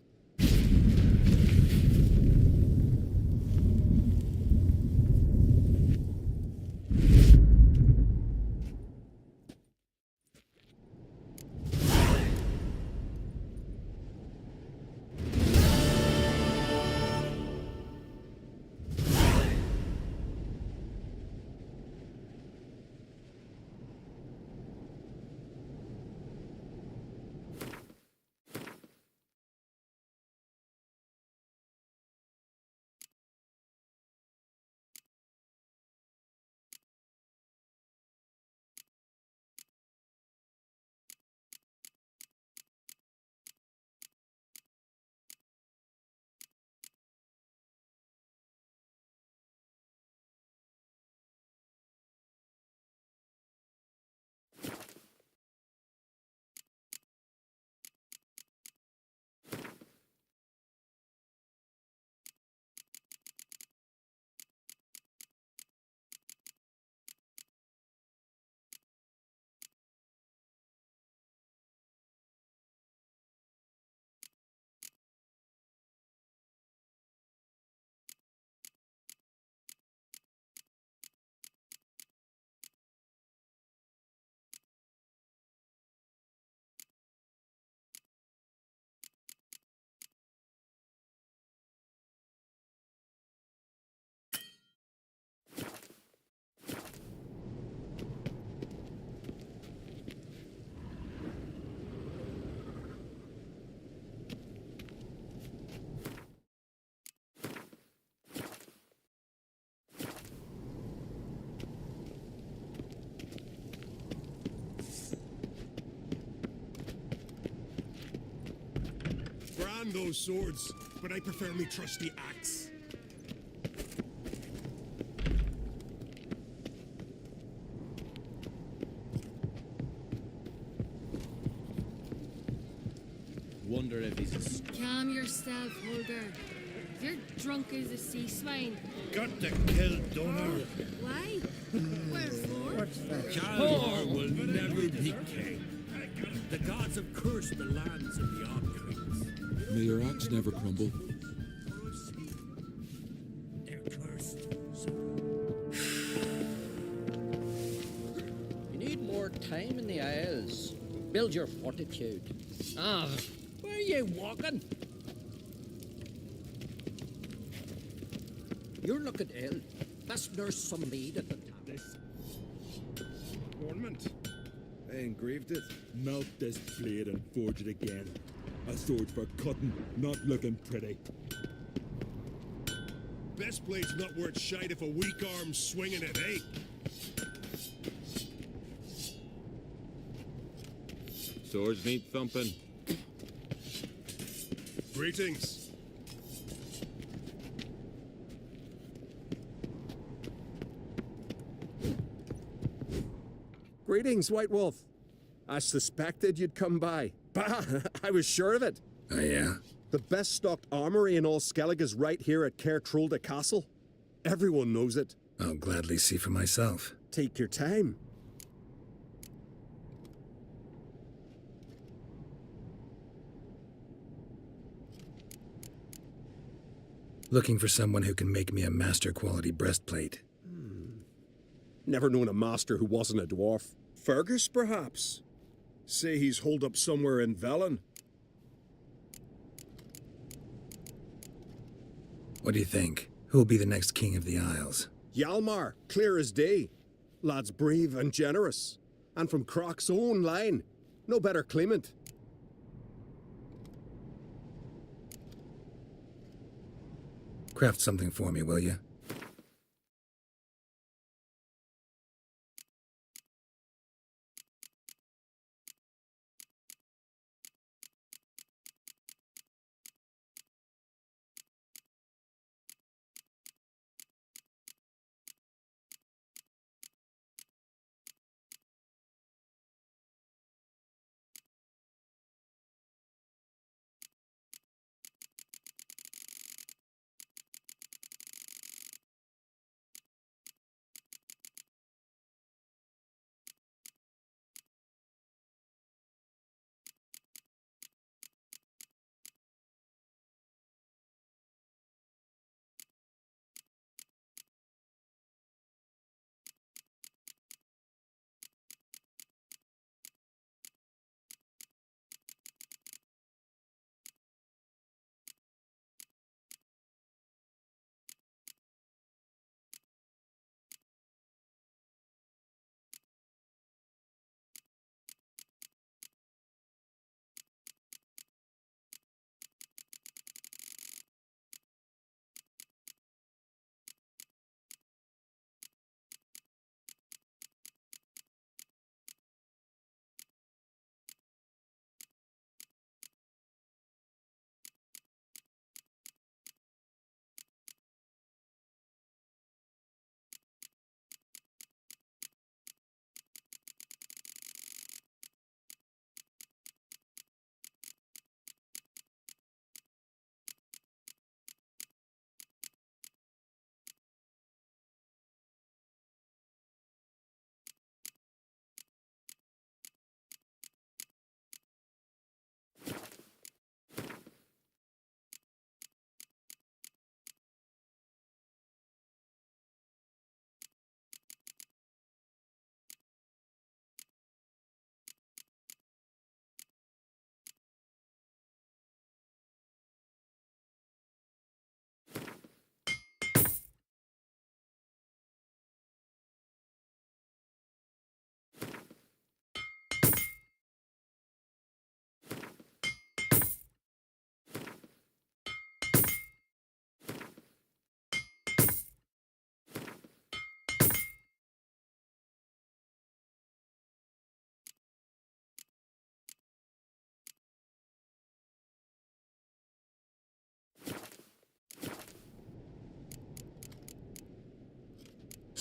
understand those swords, but I prefer me trusty axe. Wonder if he's a... Calm yourself, Holger. You're drunk as a sea swine. Got to kill Donor. Why? Wherefore? Caldor will never be king. The gods have cursed the lands of the Odd Creeks. May your axe never crumble. They're cursed. You need more time in the Isles. Build your fortitude. Ah, where are you walking? You're looking ill. Best nurse some mead at the tablets. Ornament. I engraved it. Melt this blade and forge it again. A sword for cutting, not looking pretty. Best blade's not worth shite if a weak arm's swinging it, eh? Swords need thumping. Greetings. Greetings, White Wolf. I suspected you'd come by. Bah, I was sure of it. Oh, yeah? The best stocked armory in all Skellige's right here at Caer Trolde Castle. Everyone knows it. I'll gladly see for myself. Take your time. Looking for someone who can make me a master quality breastplate. Never known a master who wasn't a dwarf. Fergus, perhaps? Say he's holed up somewhere in Velen. What do you think? Who'll be the next king of the Isles? Hjalmar, clear as day. Lad's brave and generous. And from Croc's own line. No better claimant. Craft something for me, will you?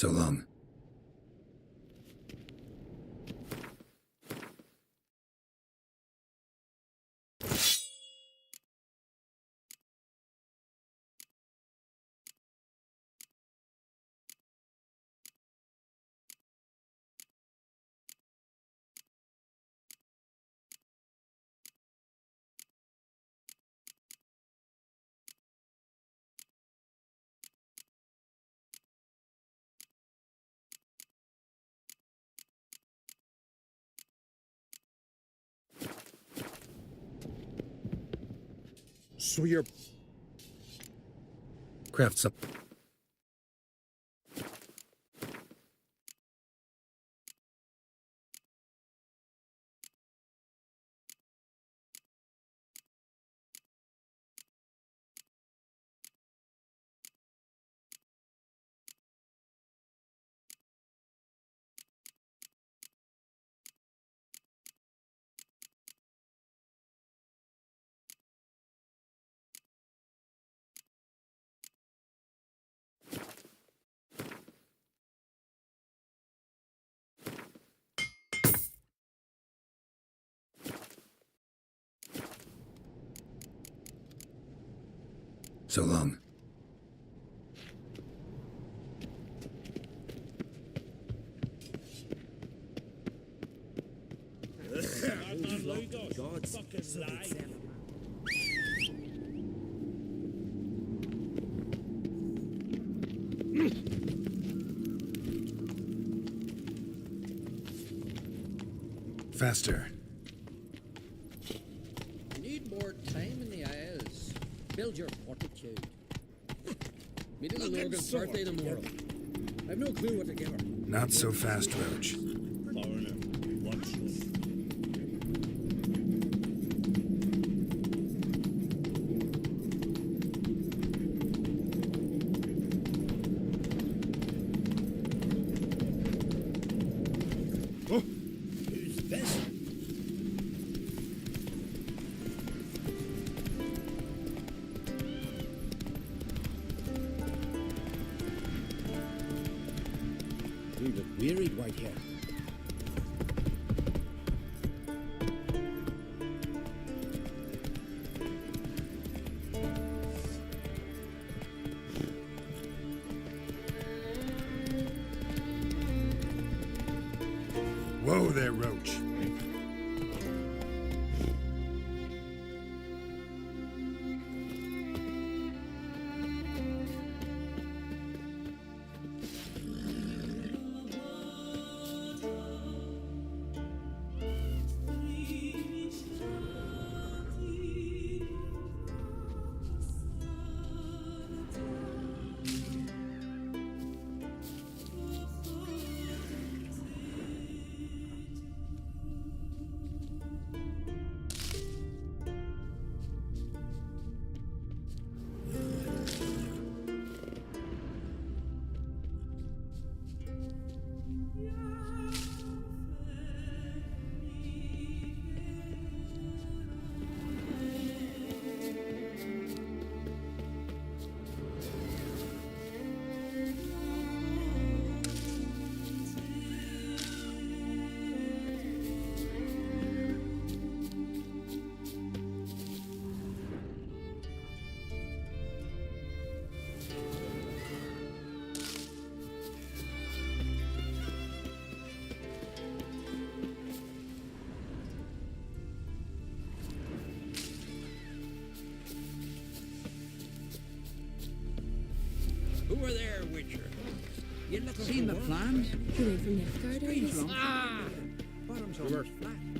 So long. So you're... Craft some... So long. God's fucking lie. Faster. You need more time in the Isles. Build your fortitude. Me little Morgan's birthday tomorrow. I've no clue what to give her. Not so fast, Roach. Foreigner, watch yourself. Oh, Who's this? You look wearied, Whitehair. Whoa there, Roach. Who are there, Witcher? You looking Seen the plans? You're in from Nilfgaard, are you? Ah! Remember,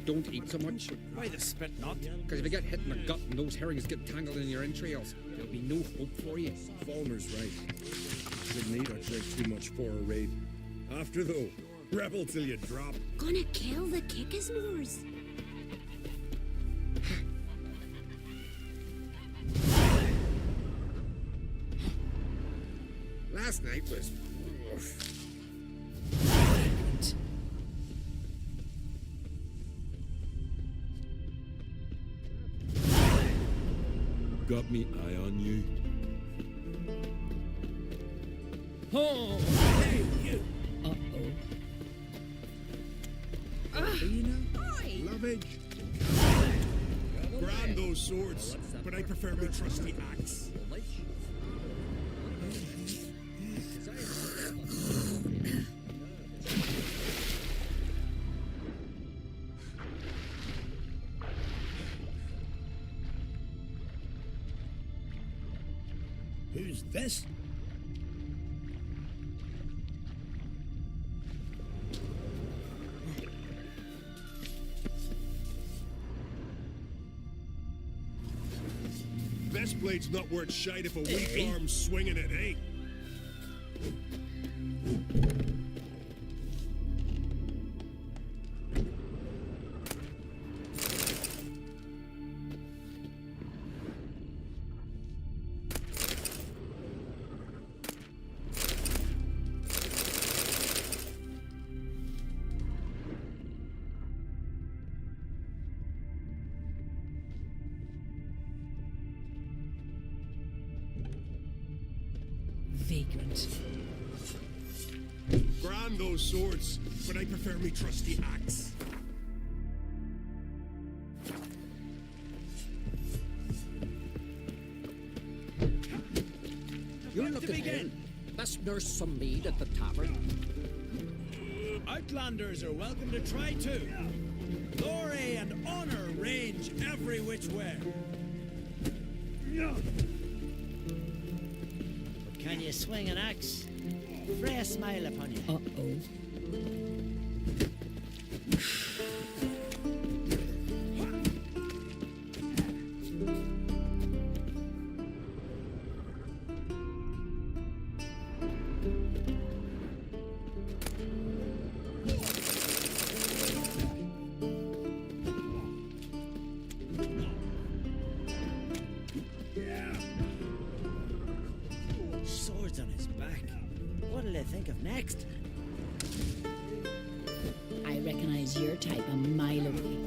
don't eat so much. Why the spit not? Because if you get hit in the gut and those herrings get tangled in your entrails, there'll be no hope for you. Falmer's right. Shouldn't eat or drink too much for a raid. After though, rebel till you drop. Gonna kill the Kickasmores. Last night was... Got me eye on you. Oh, hey, you! Lovage. Grand those swords, but I prefer my trusty axe. Who's this? Best blade's not worth shite if a weak arm's swinging it, eh? Vagrant. Grand those swords, but I prefer me trusty axe. You're looking in. Best nurse some mead at the tavern. Outlanders are welcome to try too. Glory and honor range every which way. Can you swing an axe? Fray a smile upon you. Uh-oh. Swords on his back. What'll they think of next? I recognize your type a mile away.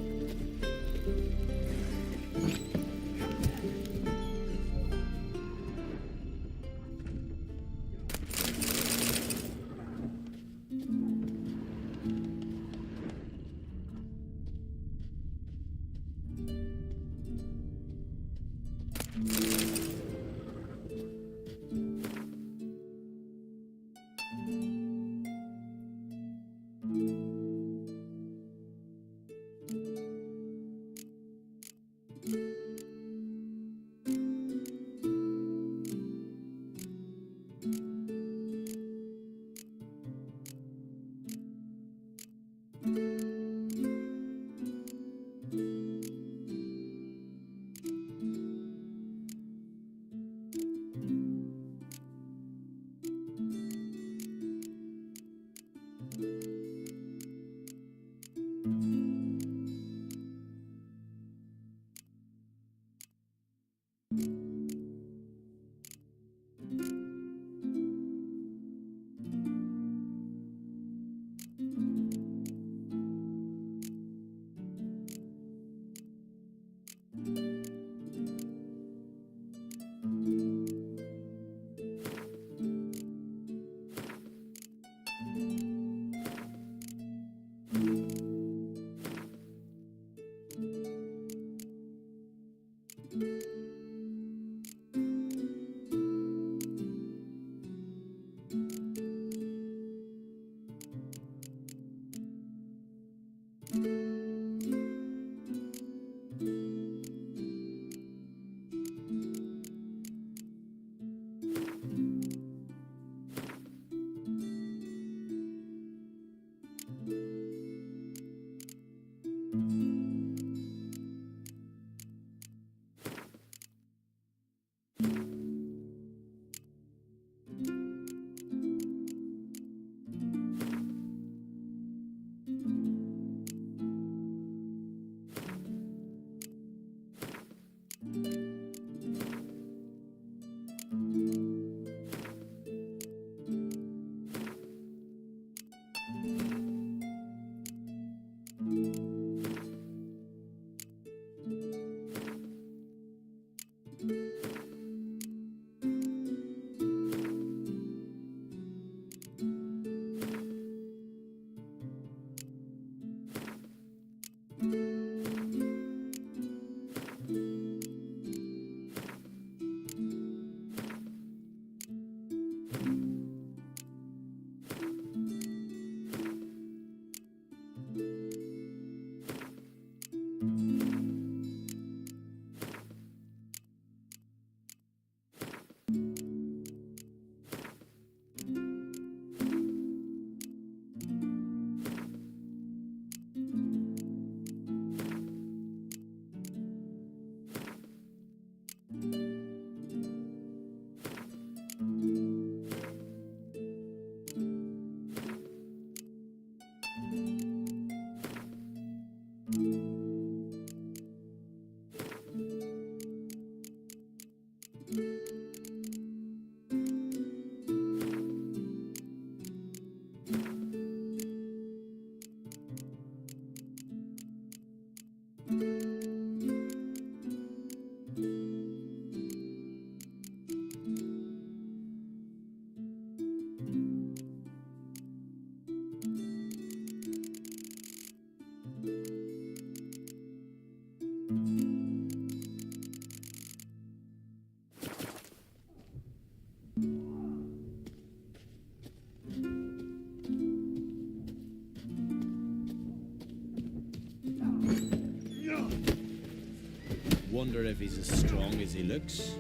Wonder if he's as strong as he looks.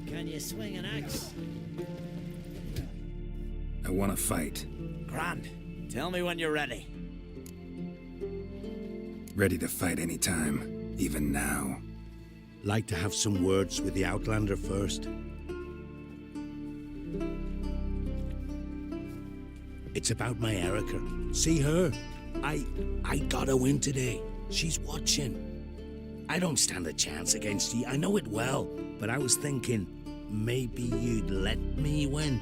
Can you swing an axe? I want to fight. Grand. Tell me when you're ready. Ready to fight anytime, even now. Like to have some words with the Outlander first. It's about my Erica. See her? I got a win today. She's watching. I don't stand a chance against you. I know it well. But I was thinking, maybe you'd let me win.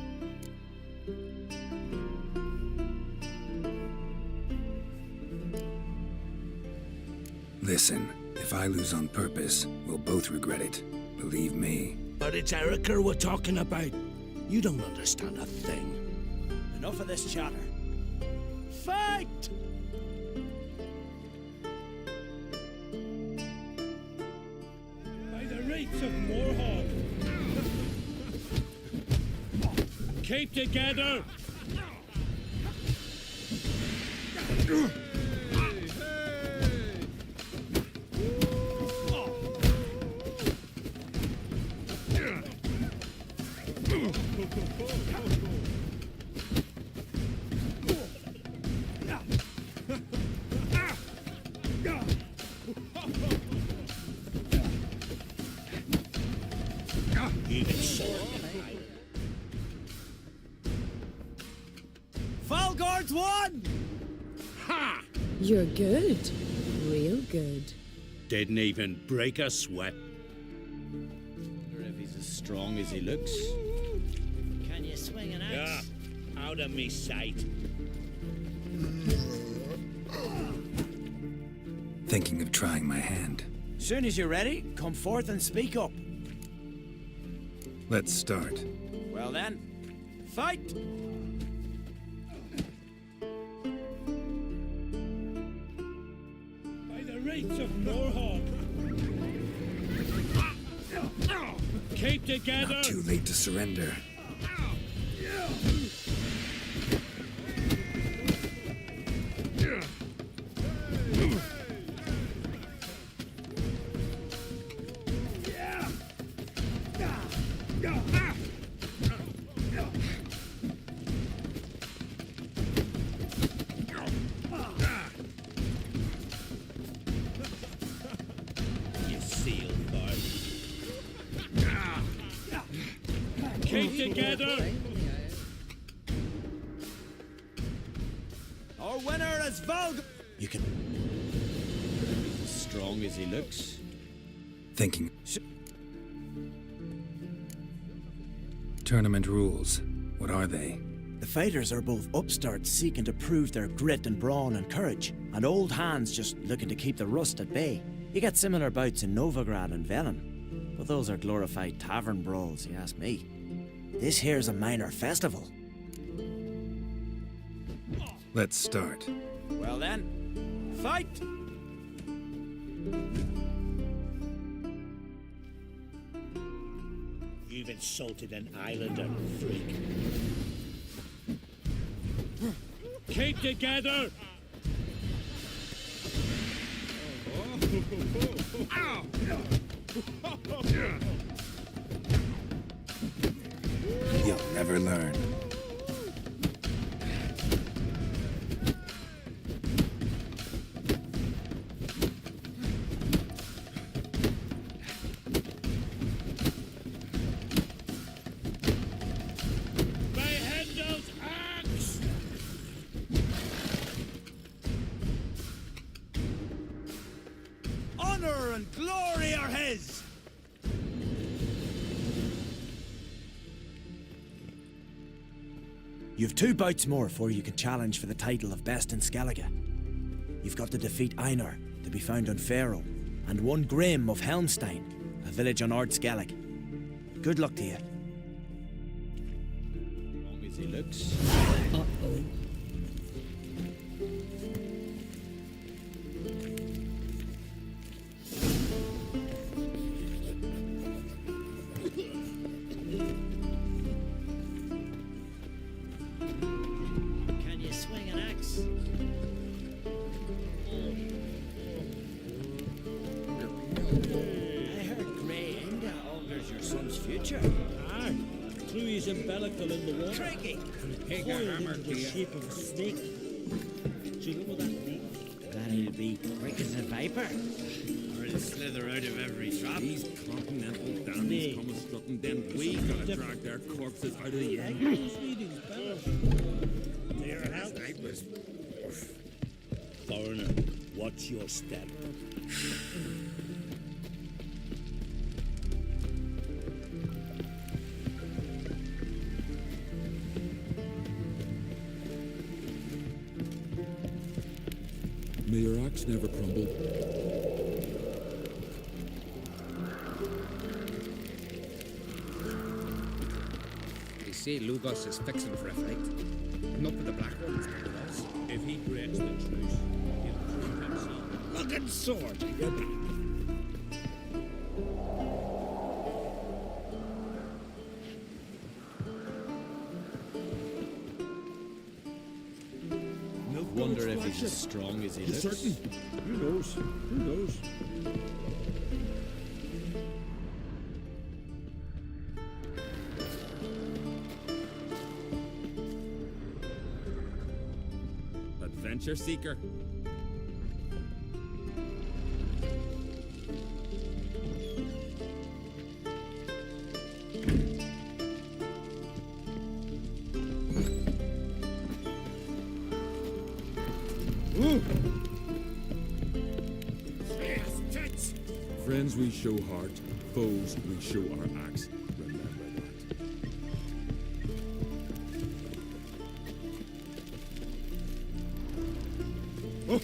Listen, if I lose on purpose, we'll both regret it. Believe me. But it's Erica we're talking about. You don't understand a thing. Enough of this chatter. Fight! By the rates of Morhawk. Keep together. Valgard's won! Ha! You're good. Real good. Didn't even break a sweat. Wonder if he's as strong as he looks. Can you swing an axe? Yeah, out of me sight. Thinking of trying my hand. Soon as you're ready, come forth and speak up. Let's start. Well then, fight! By the rates of Morhawk. Keep together. Not too late to surrender. Keep together. Our winner is Valgard. You can. He's as strong as he looks. Thinking. Tournament rules. What are they? The fighters are both upstarts seeking to prove their grit and brawn and courage, and old hands just looking to keep the rust at bay. You get similar bouts in Novigrad and Velen, but those are glorified tavern brawls, you ask me. This here's a minor festival. Let's start. Well then, fight! You've insulted an islander, freak. Keep together! You'll never learn. Honor and glory are his! You've 2 bouts more before you can challenge for the title of Best in Skellige. You've got to defeat Einar, to be found on Faroe, and 1 Grim of Helmstein, a village on Ard Skellig. Good luck to you. Long as he looks. Uh-oh. Can you swing an axe? I heard Grey Inga augurs your son's future. Aye, threw his umbilical in the water. Craigie! And Take a coiled hammer into to the you. shape of a snake. Do you know what that means? That he'll be quick as a viper. Or he'll slither out of every trap. These continental dandies come strutting, then we gotta drag their corpses out of the inn. Their house. Foreigner, watch your step. May your axe never crumble. They say Lugos is fixing for a fight. Not with the Black Ones, but with us. If he breaks the truce, he'll prove himself. Looking sword, you Wonder if he's as strong as he You looks. certain? Who knows? Who knows? Adventure seeker. Friends we show heart, foes we show our axe. Remember that. Oh!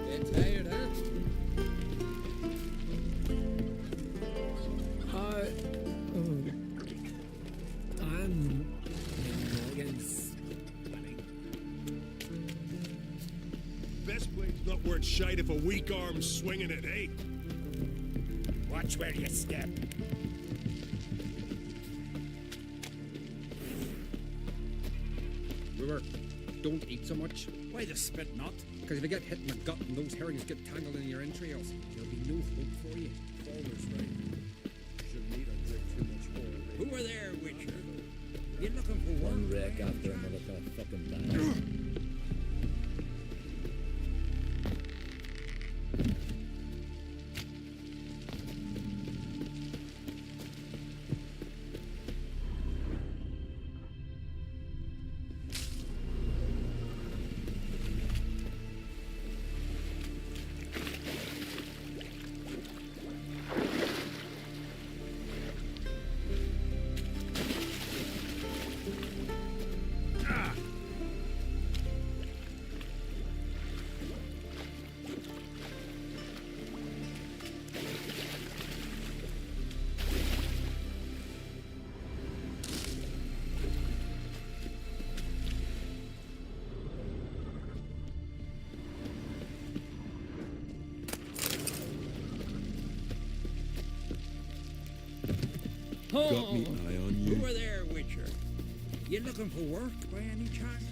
Get tired, huh? I'm against. Best blade's not worth shite if a weak arm's swinging it, eh? Watch where you step. Brewer, don't eat so much. Why the spit not? Because if you get hit in the gut and those herrings get tangled in your entrails, there'll be no hope for you. Fowler's right. Shouldn't eat or drink too much more. Who are there, Witcher? You looking for One wreck after another got fucking bad. Got me eye on you. Who are there, Witcher? You looking for work by any chance?